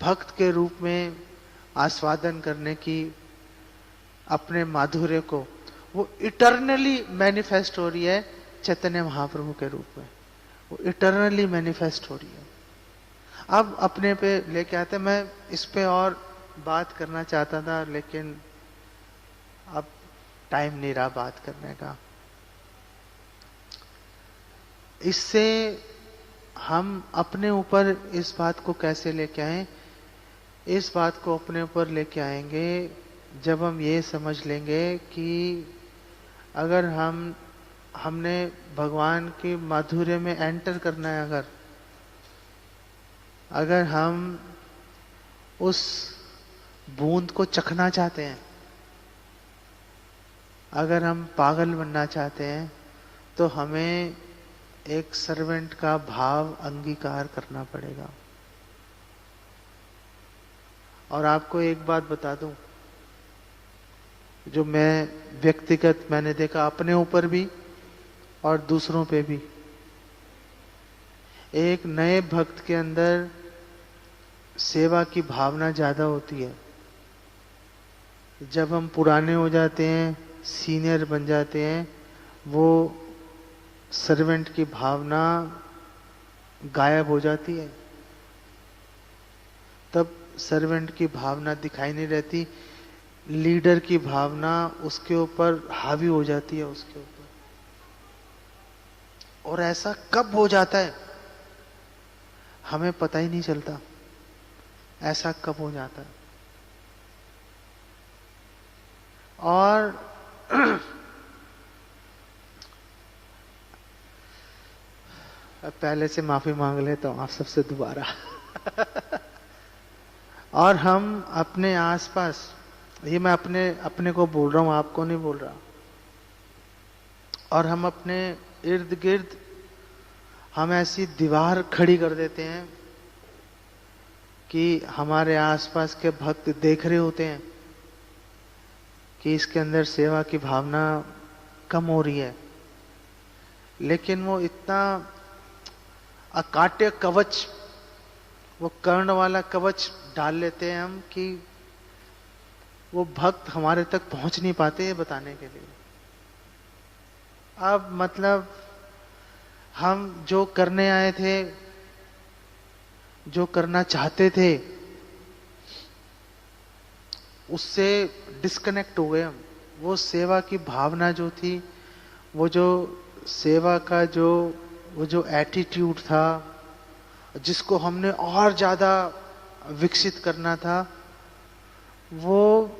S1: भक्त के रूप में आस्वादन करने की अपने माधुर्य को, वो इटर्नली मैनिफेस्ट हो रही है चैतन्य महाप्रभु के रूप में, वो इटर्नली मैनिफेस्ट हो रही है। अब अपने पे लेके आते, मैं इस पे और बात करना चाहता था लेकिन अब टाइम नहीं रहा बात करने का। इससे हम अपने ऊपर इस बात को कैसे लेके आए, इस बात को अपने ऊपर लेके आएंगे जब हम ये समझ लेंगे कि अगर हम हमने भगवान की माधुर्य में एंटर करना है, अगर हम उस बूंद को चखना चाहते हैं, अगर हम पागल बनना चाहते हैं, तो हमें एक सर्वेंट का भाव अंगीकार करना पड़ेगा। और आपको एक बात बता दूं, जो मैंने देखा अपने ऊपर भी और दूसरों पे भी, एक नए भक्त के अंदर सेवा की भावना ज्यादा होती है। जब हम पुराने हो जाते हैं, सीनियर बन जाते हैं, वो सर्वेंट की भावना गायब हो जाती है। तब सर्वेंट की भावना दिखाई नहीं रहती, लीडर की भावना उसके ऊपर हावी हो जाती है, उसके ऊपर। और ऐसा कब हो जाता है हमें पता ही नहीं चलता, ऐसा कब हो जाता है। और पहले से माफी मांग लेता हूं आप सबसे दोबारा। और हम अपने आसपास, ये मैं अपने को बोल रहा हूं, आपको नहीं बोल रहा, और हम अपने इर्द गिर्द हम ऐसी दीवार खड़ी कर देते हैं कि हमारे आसपास के भक्त देख रहे होते हैं कि इसके अंदर सेवा की भावना कम हो रही है, लेकिन वो इतना अकाट्य कवच, वो कर्ण वाला कवच डाल लेते हैं हम कि वो भक्त हमारे तक पहुंच नहीं पाते ये बताने के लिए। अब मतलब हम जो करने आए थे, जो करना चाहते थे, उससे डिस्कनेक्ट हो गए हम। वो सेवा की भावना जो थी, वो जो सेवा का वो जो एटीट्यूड था, जिसको हमने और ज्यादा विकसित करना था, वो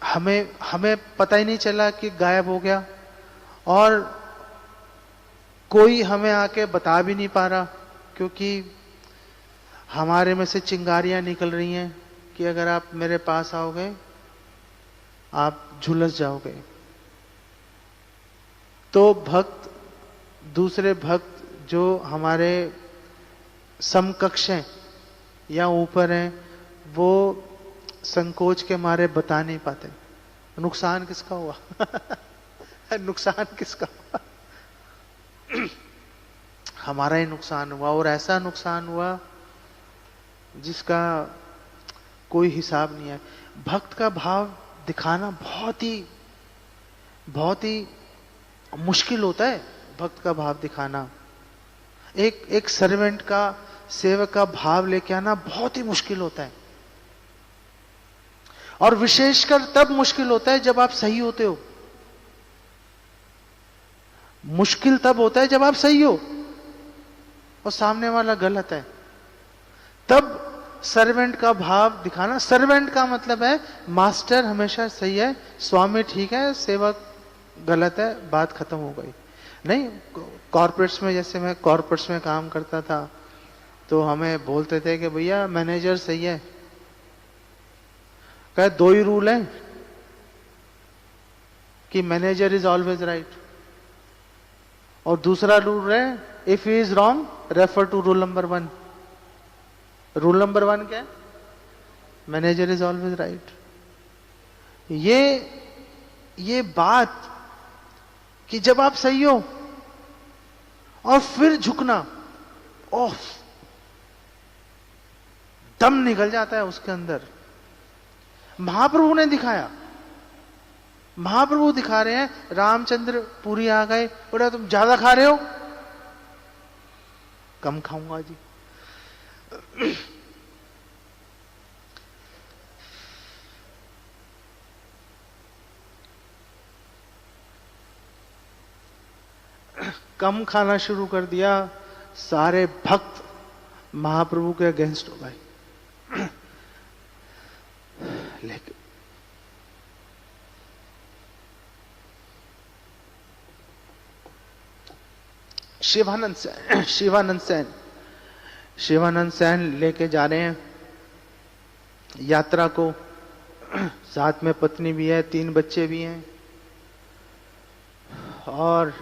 S1: हमें पता ही नहीं चला कि गायब हो गया। और कोई हमें आके बता भी नहीं पा रहा, क्योंकि हमारे में से चिंगारियां निकल रही हैं कि अगर आप मेरे पास आओगे आप झुलस जाओगे। तो भक्त, दूसरे भक्त जो हमारे समकक्ष हैं या ऊपर हैं, वो संकोच के मारे बता नहीं पाते। नुकसान किसका हुआ? नुकसान किसका हुआ? हमारा ही नुकसान हुआ, और ऐसा नुकसान हुआ जिसका कोई हिसाब नहीं है। भक्त का भाव दिखाना बहुत ही मुश्किल होता है। भक्त का भाव दिखाना, एक सर्वेंट का, सेवक का भाव लेके आना बहुत ही मुश्किल होता है। और विशेषकर तब मुश्किल होता है जब आप सही होते हो। मुश्किल तब होता है जब आप सही हो और सामने वाला गलत है। तब सर्वेंट का भाव दिखाना, सर्वेंट का मतलब है मास्टर हमेशा सही है, स्वामी ठीक है, सेवक गलत है, बात खत्म हो गई। नहीं, कॉर्पोरेट्स में, जैसे मैं कॉर्पोरेट्स में काम करता था, तो हमें बोलते थे कि भैया मैनेजर सही है। कहे दो ही रूल है कि मैनेजर इज ऑलवेज राइट, और दूसरा रूल है if he is wrong refer to rule number 1। Rule number 1 क्या है? Manager is always right. ये बात कि जब आप सही हो और फिर झुकना, ओह, दम निकल जाता है उसके अंदर। महाप्रभु ने दिखाया, महाप्रभु दिखा रहे हैं। रामचंद्र पुरी आ गए, बोला तुम ज्यादा खा रहे हो, कम खाऊंगा जी। कम खाना शुरू कर दिया, सारे भक्त महाप्रभु के अगेंस्ट हो गए। लेकिन शिवानंद सैन लेके जा रहे हैं यात्रा को। साथ में पत्नी भी है, 3 बच्चे भी हैं, और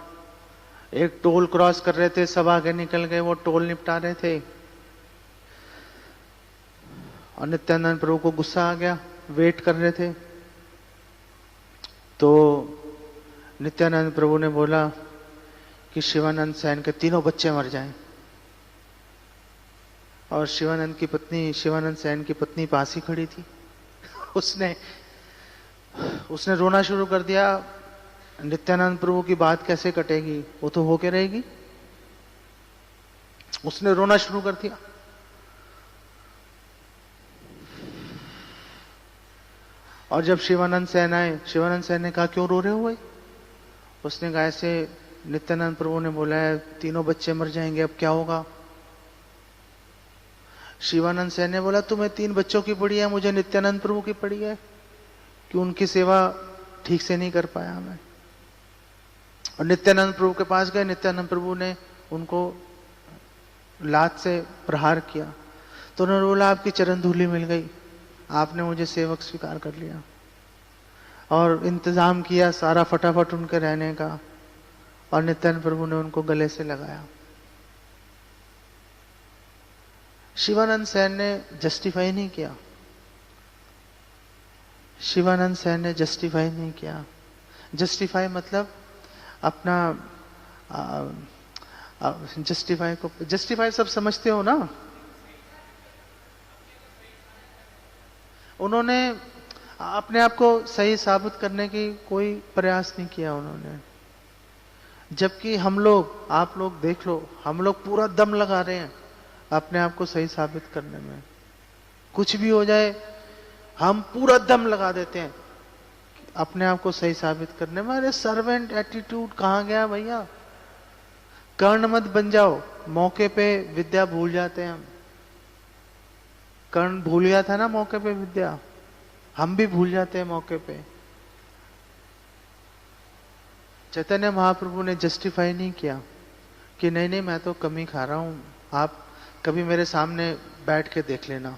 S1: एक टोल क्रॉस कर रहे थे, सब आगे निकल गए, वो टोल निपटा रहे थे। और नित्यानंद प्रभु को गुस्सा आ गया, वेट कर रहे थे। तो नित्यानंद प्रभु ने बोला कि शिवानंद सैन के 3 बच्चे मर जाएं। और शिवानंद सैन की पत्नी पास ही खड़ी थी। उसने रोना शुरू कर दिया। नित्यानंद प्रभु की बात कैसे कटेगी, वो तो होके रहेगी। उसने रोना शुरू कर दिया। और जब शिवानंद सैन आए, शिवानंद सैन ने कहा क्यों रो रहे हो भाई? उसने कहा ऐसे नित्यानंद प्रभु ने बोला है 3 बच्चे मर जाएंगे, अब क्या होगा? शिवानंद सैन ने बोला तुम्हें 3 बच्चों की पड़ी है, मुझे नित्यानंद प्रभु की पड़ी है कि उनकी सेवा ठीक से नहीं कर पाया मैं। और नित्यानंद प्रभु के पास गए, नित्यानंद प्रभु ने उनको लात से प्रहार किया। तो उन्होंने बोला आपकी चरण धूलि मिल गई, आपने मुझे सेवक स्वीकार कर लिया। और इंतजाम किया सारा फटाफट उनके रहने का, और नित्यानंद प्रभु ने उनको गले से लगाया। शिवानंद सैन ने जस्टिफाई नहीं किया। शिवानंद सैन ने जस्टिफाई नहीं किया। जस्टिफाई मतलब अपना जस्टिफाई सब समझते हो ना। उन्होंने अपने आप को सही साबित करने की कोई प्रयास नहीं किया उन्होंने। जबकि हम लोग, आप लोग देख लो, हम लोग पूरा दम लगा रहे हैं अपने आप को सही साबित करने में। कुछ भी हो जाए हम पूरा दम लगा देते हैं अपने आप को सही साबित करने में। अरे सर्वेंट एटीट्यूड कहां गया भैया? कर्ण मत बन जाओ। मौके पे विद्या भूल जाते हैं हम। कर्ण भूल गया था ना मौके पे विद्या, हम भी भूल जाते हैं मौके पे। चैतन्य महाप्रभु ने जस्टिफाई नहीं किया कि नहीं नहीं मैं तो कमी खा रहा हूं, आप कभी मेरे सामने बैठ के देख लेना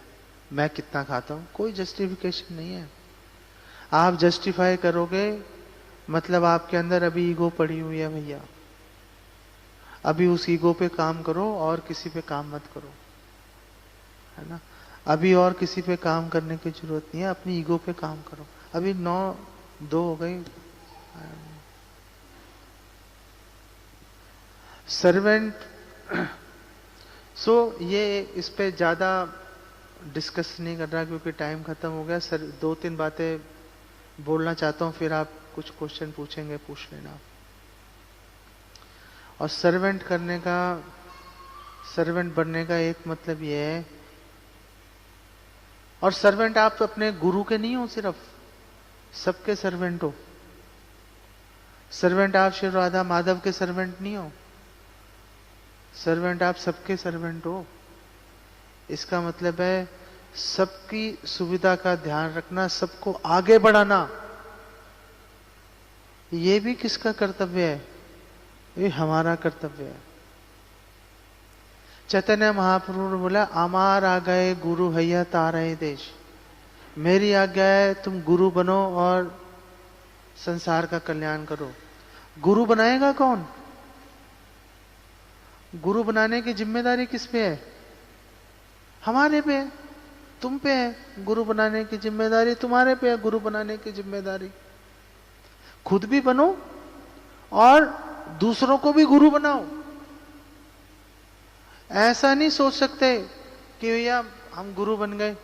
S1: मैं कितना खाता हूं। कोई जस्टिफिकेशन नहीं है। आप जस्टिफाई करोगे मतलब आपके अंदर अभी ईगो पड़ी हुई है भैया। अभी उस ईगो पे काम करो और किसी पे काम मत करो, है ना। अभी और किसी पे काम करने की जरूरत नहीं है, अपनी ईगो पे काम करो। अभी 9:02 हो गई। सर्वेंट ये इस पे ज्यादा डिस्कस नहीं कर रहा क्योंकि टाइम खत्म हो गया। सर 2-3 बातें बोलना चाहता हूं, फिर आप कुछ क्वेश्चन पूछेंगे, पूछ लेना। और सर्वेंट बनने का एक मतलब ये है, और सर्वेंट आप अपने गुरु के नहीं हो, सिर्फ सबके सर्वेंट हो। सर्वेंट आप श्री राधा माधव के सर्वेंट नहीं हो, सर्वेंट आप सबके सर्वेंट हो। इसका मतलब है सबकी सुविधा का ध्यान रखना, सबको आगे बढ़ाना। ये भी किसका कर्तव्य है? ये हमारा कर्तव्य है। चैतन्य महाप्रभु ने बोला अमार आ गए गुरु हैया तारे देश। मेरी आज्ञा है तुम गुरु बनो और संसार का कल्याण करो। गुरु बनाएगा कौन? गुरु बनाने की जिम्मेदारी किस पे है? हमारे पे है, तुम पे है। गुरु बनाने की जिम्मेदारी तुम्हारे पे है। गुरु बनाने की जिम्मेदारी खुद भी बनो और दूसरों को भी गुरु बनाओ। ऐसा नहीं सोच सकते कि भैया हम गुरु बन गए,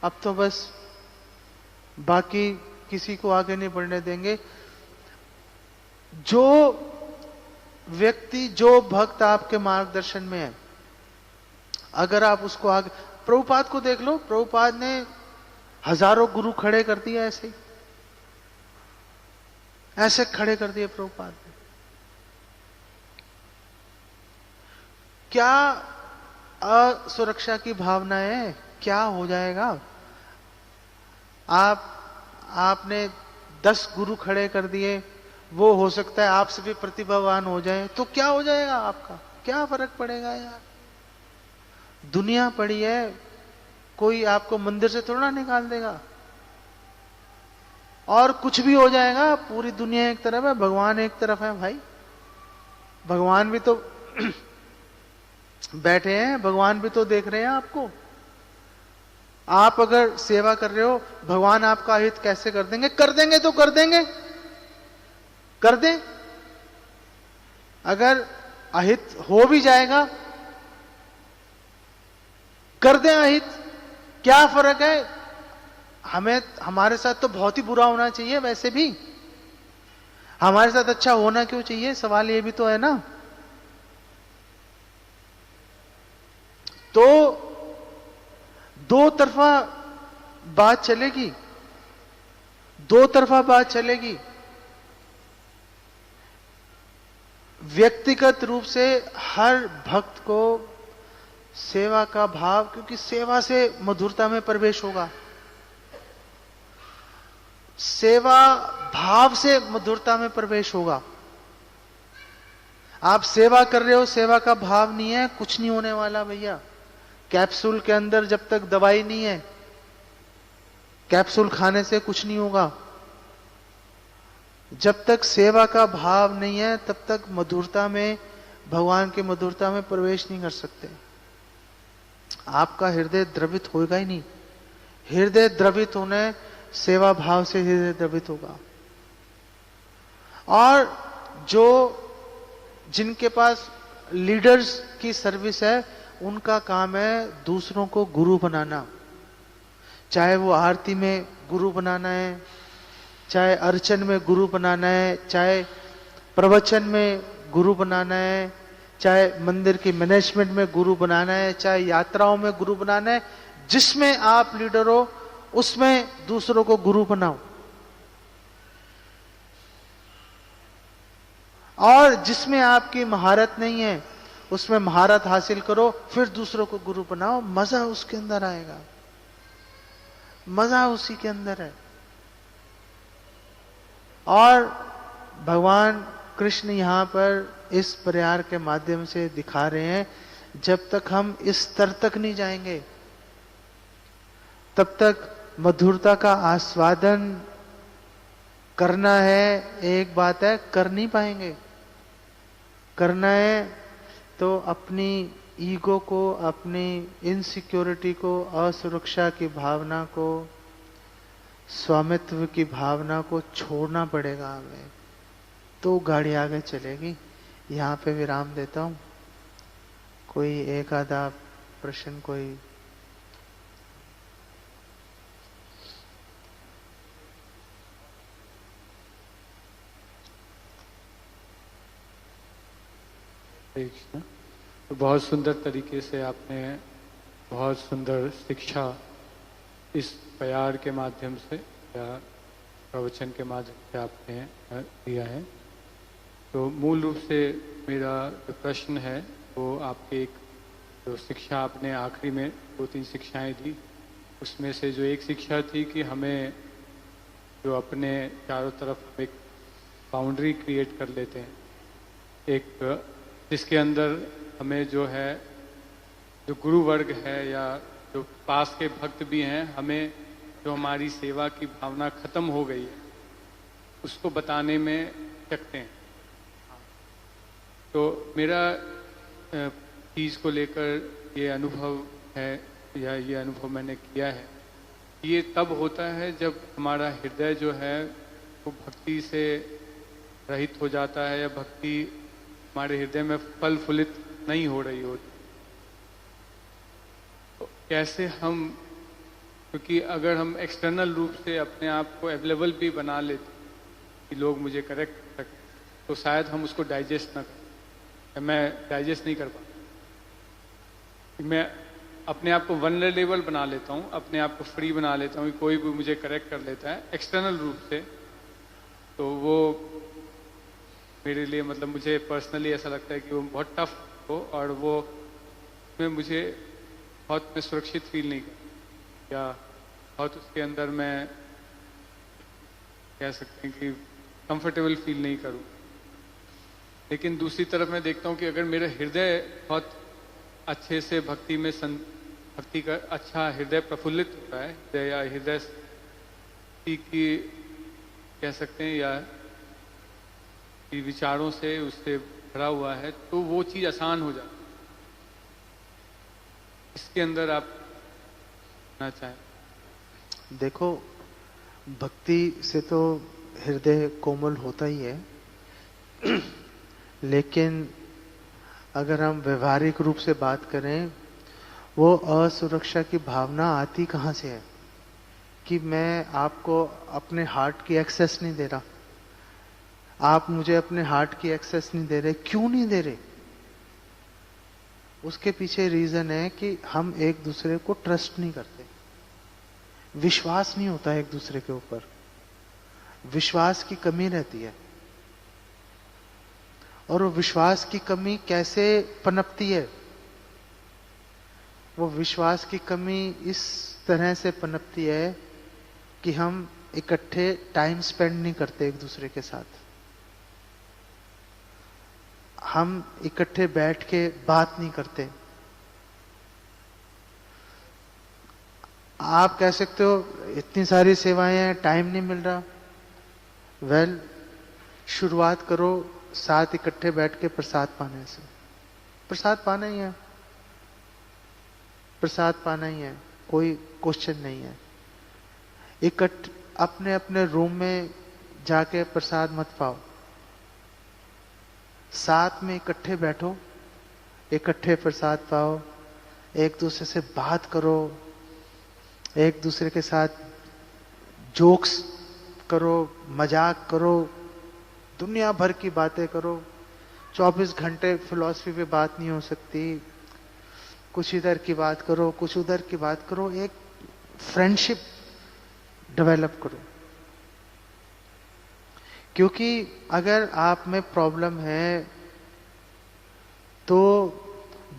S1: अब तो बस बाकी किसी को आगे नहीं बढ़ने देंगे। जो व्यक्ति, जो भक्त आपके मार्गदर्शन में है, अगर आप उसको आगे, प्रभुपाद को देख लो, प्रभुपाद ने हजारों गुरु खड़े कर दिए, ऐसे खड़े कर दिए प्रभुपाद ने। क्या असुरक्षा की भावना है? क्या हो जाएगा? आपने 10 गुरु खड़े कर दिए, वो हो सकता है आपसे भी प्रतिभावान हो जाए, तो क्या हो जाएगा आपका, क्या फर्क पड़ेगा यार। दुनिया पड़ी है, कोई आपको मंदिर से थोड़ा निकाल देगा। और कुछ भी हो जाएगा, पूरी दुनिया एक तरफ है, भगवान एक तरफ है भाई। भगवान भी तो बैठे हैं, भगवान भी तो देख रहे हैं आपको। आप अगर सेवा कर रहे हो, भगवान आपका हित कैसे कर देंगे? कर देंगे तो कर देंगे, कर दें। अगर अहित हो भी जाएगा, कर दें अहित, क्या फर्क है? हमें हमारे साथ तो बहुत ही बुरा होना चाहिए वैसे भी, हमारे साथ अच्छा होना क्यों चाहिए? सवाल ये भी तो है ना। तो दो तरफा बात चलेगी, दो तरफा बात चलेगी। व्यक्तिगत रूप से हर भक्त को सेवा का भाव, क्योंकि सेवा से मधुरता में प्रवेश होगा, सेवा भाव से मधुरता में प्रवेश होगा। आप सेवा कर रहे हो, सेवा का भाव नहीं है, कुछ नहीं होने वाला भैया। कैप्सूल के अंदर जब तक दवाई नहीं है, कैप्सूल खाने से कुछ नहीं होगा। जब तक सेवा का भाव नहीं है, तब तक मधुरता में, भगवान की मधुरता में प्रवेश नहीं कर सकते। आपका हृदय द्रवित होगा ही नहीं। हृदय द्रवित होने, सेवा भाव से हृदय द्रवित होगा। और जो जिनके पास लीडर्स की सर्विस है, उनका काम है दूसरों को गुरु बनाना। चाहे वो आरती में गुरु बनाना है, चाहे अर्चन में गुरु बनाना है, चाहे प्रवचन में गुरु बनाना है, चाहे मंदिर की मैनेजमेंट में गुरु बनाना है, चाहे यात्राओं में गुरु बनाना है। जिसमें आप लीडर हो, उसमें दूसरों को गुरु बनाओ। और जिसमें आपकी महारत नहीं है, उसमें महारत हासिल करो, फिर दूसरों को गुरु बनाओ। मजा उसके अंदर आएगा, मजा उसी के अंदर है। और भगवान कृष्ण यहां पर इस प्रयार के माध्यम से दिखा रहे हैं, जब तक हम इस स्तर तक नहीं जाएंगे, तब तक मधुरता का आस्वादन करना है एक बात है, कर नहीं पाएंगे। करना है तो अपनी ईगो को, अपनी इनसिक्योरिटी को, असुरक्षा की भावना को, स्वामित्व की भावना को छोड़ना पड़ेगा हमें, तो गाड़ी आगे चलेगी। यहाँ पे विराम देता हूँ। कोई एक आधा प्रश्न, कोई?
S2: तो बहुत सुंदर तरीके से आपने बहुत सुंदर शिक्षा इस प्यार के माध्यम से या प्रवचन के माध्यम से आपने दिया है। तो मूल रूप से मेरा जो प्रश्न है वो आपके एक जो शिक्षा आपने आखिरी में 2-3 शिक्षाएं दी, उसमें से जो एक शिक्षा थी कि हमें जो अपने चारों तरफ एक बाउंड्री क्रिएट कर लेते हैं, एक जिसके अंदर हमें जो है, जो गुरु वर्ग है या जो पास के भक्त भी हैं, हमें जो हमारी सेवा की भावना खत्म हो गई है उसको बताने में सकते हैं। तो मेरा चीज़ को लेकर ये अनुभव है, या ये अनुभव मैंने किया है, ये तब होता है जब हमारा हृदय जो है वो भक्ति से रहित हो जाता है, या भक्ति हमारे हृदय में फल फुलित नहीं हो रही होती। तो कैसे हम, क्योंकि अगर हम एक्सटर्नल रूप से अपने आप को अवेलेबल भी बना लेते कि लोग मुझे करेक्ट कर सकें, तो शायद हम उसको डाइजेस्ट ना करें। मैं डाइजेस्ट नहीं कर पाता। मैं अपने आप को वल्नरेबल बना लेता हूँ, अपने आप को फ्री बना लेता हूँ कि कोई भी मुझे करेक्ट कर लेता है एक्सटर्नल रूप से, तो वो मेरे लिए, मतलब मुझे पर्सनली ऐसा लगता है कि वो बहुत टफ हो, और वो में मुझे बहुत मैं सुरक्षित फील नहीं कर, या बहुत उसके अंदर मैं कह सकते हैं कि कंफर्टेबल फील नहीं करूं। लेकिन दूसरी तरफ मैं देखता हूं कि अगर मेरा हृदय बहुत अच्छे से भक्ति का अच्छा हृदय प्रफुल्लित होता है, हृदय या हृदय की कह सकते हैं, या विचारों से उससे भरा हुआ है, तो वो चीज आसान हो जाती है। इसके अंदर आप ना चाहें।
S1: देखो, भक्ति से तो हृदय कोमल होता ही है, लेकिन अगर हम व्यवहारिक रूप से बात करें, वो असुरक्षा की भावना आती कहाँ से है कि मैं आपको अपने हार्ट की एक्सेस नहीं दे रहा, आप मुझे अपने हार्ट की एक्सेस नहीं दे रहे। क्यों नहीं दे रहे? उसके पीछे रीजन है कि हम एक दूसरे को ट्रस्ट नहीं करते, विश्वास नहीं होता है एक दूसरे के ऊपर, विश्वास की कमी रहती है। और वो विश्वास की कमी कैसे पनपती है? वो विश्वास की कमी इस तरह से पनपती है कि हम इकट्ठे टाइम स्पेंड नहीं करते एक दूसरे के साथ, हम इकट्ठे बैठ के बात नहीं करते। आप कह सकते हो इतनी सारी सेवाएं हैं, टाइम नहीं मिल रहा। वेल, शुरुआत करो साथ इकट्ठे बैठ के प्रसाद पाने से। प्रसाद पाना ही है, प्रसाद पाना ही है, कोई क्वेश्चन नहीं है। अपने अपने रूम में जाके प्रसाद मत पाओ, साथ में इकट्ठे बैठो, इकट्ठे प्रसाद पाओ, एक दूसरे से बात करो, एक दूसरे के साथ जोक्स करो, मजाक करो, दुनिया भर की बातें करो। 24 घंटे फिलॉसफी पे बात नहीं हो सकती, कुछ इधर की बात करो, कुछ उधर की बात करो, एक फ्रेंडशिप डेवलप करो। क्योंकि अगर आप में प्रॉब्लम है तो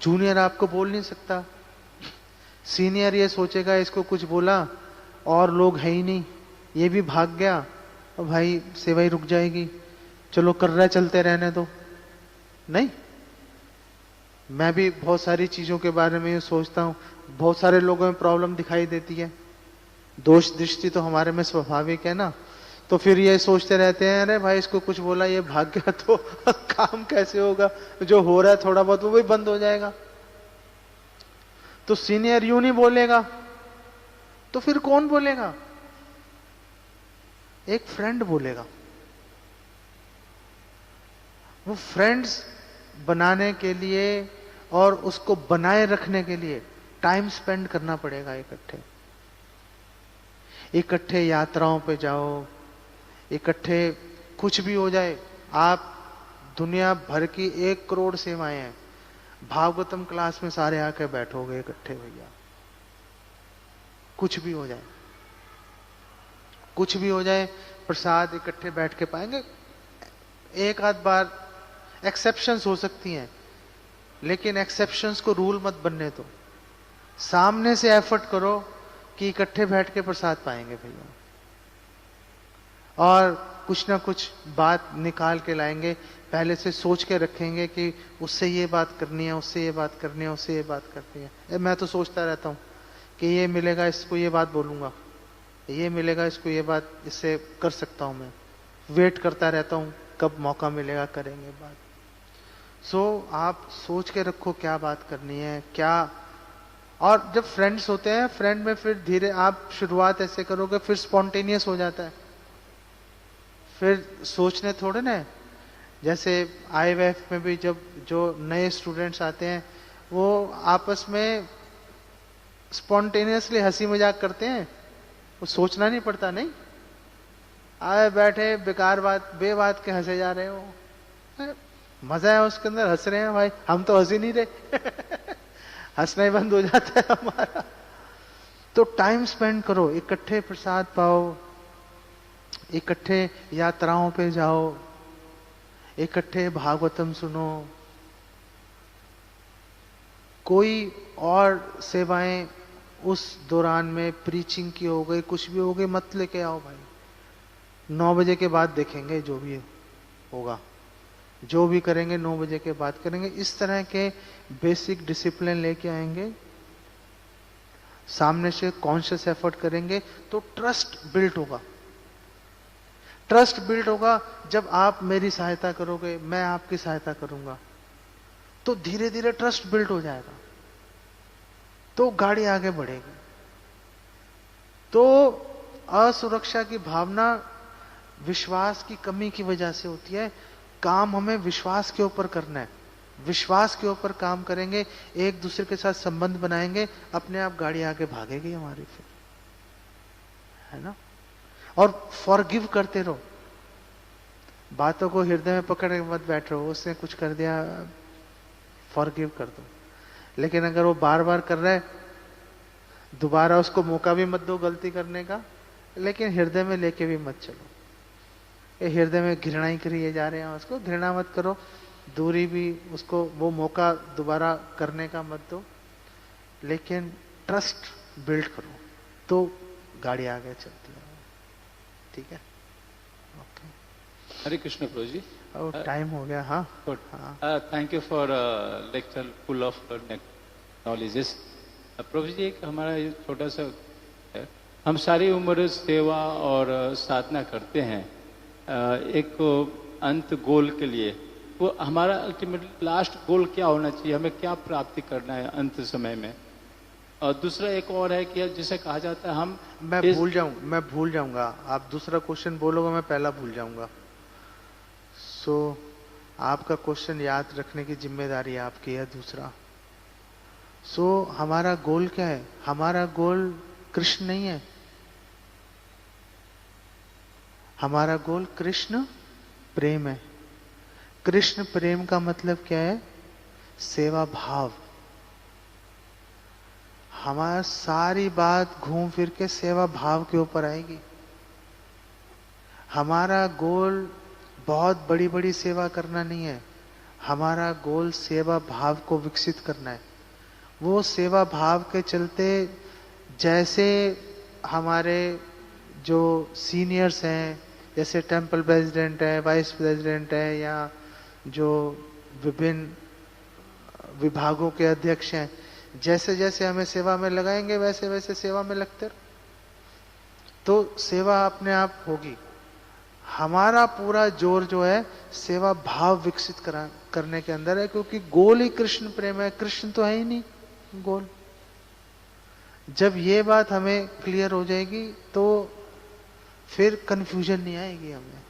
S1: जूनियर आपको बोल नहीं सकता, सीनियर ये सोचेगा इसको कुछ बोला और लोग है ही नहीं, ये भी भाग गया, और भाई सेवा ही रुक जाएगी, चलो कर रहा चलते रहने दो। नहीं, मैं भी बहुत सारी चीजों के बारे में ये सोचता हूं, बहुत सारे लोगों में प्रॉब्लम दिखाई देती है, दोष दृष्टि तो हमारे में स्वाभाविक है ना, तो फिर ये सोचते रहते हैं अरे भाई इसको कुछ बोला ये भाग गया तो काम कैसे होगा, जो हो रहा है थोड़ा बहुत वो भी बंद हो जाएगा। तो सीनियर यूं नहीं बोलेगा तो फिर कौन बोलेगा? एक फ्रेंड बोलेगा। वो फ्रेंड्स बनाने के लिए और उसको बनाए रखने के लिए टाइम स्पेंड करना पड़ेगा। इकट्ठे इकट्ठे यात्राओं पे जाओ, इकट्ठे कुछ भी हो जाए, आप दुनिया भर की 1 करोड़ सेवाएं हैं, भागवतम क्लास में सारे आके बैठोगे इकट्ठे भैया, कुछ भी हो जाए, कुछ भी हो जाए, प्रसाद इकट्ठे बैठ के पाएंगे। एक आध बार एक्सेप्शंस हो सकती हैं, लेकिन एक्सेप्शंस को रूल मत बनने दो। सामने से एफर्ट करो कि इकट्ठे बैठ के प्रसाद पाएंगे भैया, और कुछ ना कुछ बात निकाल के लाएंगे, पहले से सोच के रखेंगे कि उससे ये बात करनी है, उससे ये बात करनी है, उससे ये बात करनी है। मैं तो सोचता रहता हूँ कि ये मिलेगा इसको ये बात बोलूंगा, ये मिलेगा इसको ये बात इससे कर सकता हूं। मैं वेट करता रहता हूं कब मौका मिलेगा, करेंगे बात। आप सोच के रखो क्या बात करनी है क्या। और जब फ्रेंड्स होते हैं, फ्रेंड में फिर धीरे आप शुरुआत ऐसे करोगे, फिर स्पॉन्टेनियस हो जाता है, फिर सोचने थोड़े ना। जैसे IVF में भी जब जो नए स्टूडेंट्स आते हैं वो आपस में स्पॉन्टेनियसली हंसी मजाक करते हैं, वो सोचना नहीं पड़ता। नहीं, आए बैठे बेकार बात बेबात के हंसे जा रहे हो, मजा है उसके अंदर, हंस रहे हैं भाई, हम तो हंस ही नहीं रहे हंसना ही बंद हो जाता है हमारा। तो टाइम स्पेंड करो, इकट्ठे प्रसाद पाओ, इकट्ठे यात्राओं पे जाओ, इकट्ठे भागवतम सुनो, कोई और सेवाएं उस दौरान में प्रीचिंग की हो गई, कुछ भी हो गई, मत लेके आओ भाई। 9 बजे के बाद देखेंगे, जो भी होगा, जो भी करेंगे 9 बजे के बाद करेंगे। इस तरह के बेसिक डिसिप्लिन लेके आएंगे, सामने से कॉन्शियस एफर्ट करेंगे, तो ट्रस्ट बिल्ट होगा। ट्रस्ट बिल्ट होगा जब आप मेरी सहायता करोगे, मैं आपकी सहायता करूंगा, तो धीरे धीरे ट्रस्ट बिल्ट हो जाएगा, तो गाड़ी आगे बढ़ेगी। तो असुरक्षा की भावना विश्वास की कमी की वजह से होती है। काम हमें विश्वास के ऊपर करना है, विश्वास के ऊपर काम करेंगे, एक दूसरे के साथ संबंध बनाएंगे, अपने आप गाड़ी आगे भागेगी हमारी फिर, है ना। और फॉरगिव करते रहो, बातों को हृदय में पकड़ के मत बैठो, उसने कुछ कर दिया फॉरगिव कर दो। लेकिन अगर वो बार बार कर रहा है, दोबारा उसको मौका भी मत दो गलती करने का, लेकिन हृदय में लेके भी मत चलो। ये हृदय में घृणा ही करिए जा रहे हैं, उसको घृणा मत करो, दूरी भी, उसको वो मौका दोबारा करने का मत दो, लेकिन ट्रस्ट बिल्ड करो, तो गाड़ी आगे चलती है। ठीक है, ओके।
S3: हरे कृष्ण प्रभु जी।
S1: और टाइम हो गया। हाँ,
S3: thank you for lecture full of knowledges. प्रभु जी, एक हमारा ये छोटा सा है, हम सारी उम्र सेवा और साधना करते हैं, एक अंत गोल के लिए, वो हमारा अल्टीमेट लास्ट गोल क्या होना चाहिए, हमें क्या प्राप्ति करना है अंत समय में। और दूसरा एक और है कि जिसे कहा जाता है हम,
S1: मैं भूल जाऊंगा, आप दूसरा क्वेश्चन बोलोगे, मैं पहला भूल जाऊंगा। सो आपका क्वेश्चन याद रखने की जिम्मेदारी आपकी है। दूसरा, सो हमारा गोल क्या है? हमारा गोल कृष्ण नहीं है, हमारा गोल कृष्ण प्रेम है। कृष्ण प्रेम का मतलब क्या है? सेवा भाव। हमारा सारी बात घूम फिर के सेवा भाव के ऊपर आएगी। हमारा गोल बहुत बड़ी बड़ी सेवा करना नहीं है, हमारा गोल सेवा भाव को विकसित करना है। वो सेवा भाव के चलते, जैसे हमारे जो सीनियर्स हैं, जैसे टेम्पल प्रेसिडेंट है, वाइस प्रेसिडेंट है, या जो विभिन्न विभागों के अध्यक्ष हैं, जैसे जैसे हमें सेवा में लगाएंगे, वैसे वैसे सेवा में लगते रहो, तो सेवा अपने आप होगी। हमारा पूरा जोर जो है सेवा भाव विकसित करने के अंदर है, क्योंकि गोल ही कृष्ण प्रेम है, कृष्ण तो है ही नहीं गोल। जब ये बात हमें क्लियर हो जाएगी, तो फिर कंफ्यूजन नहीं आएगी हमें।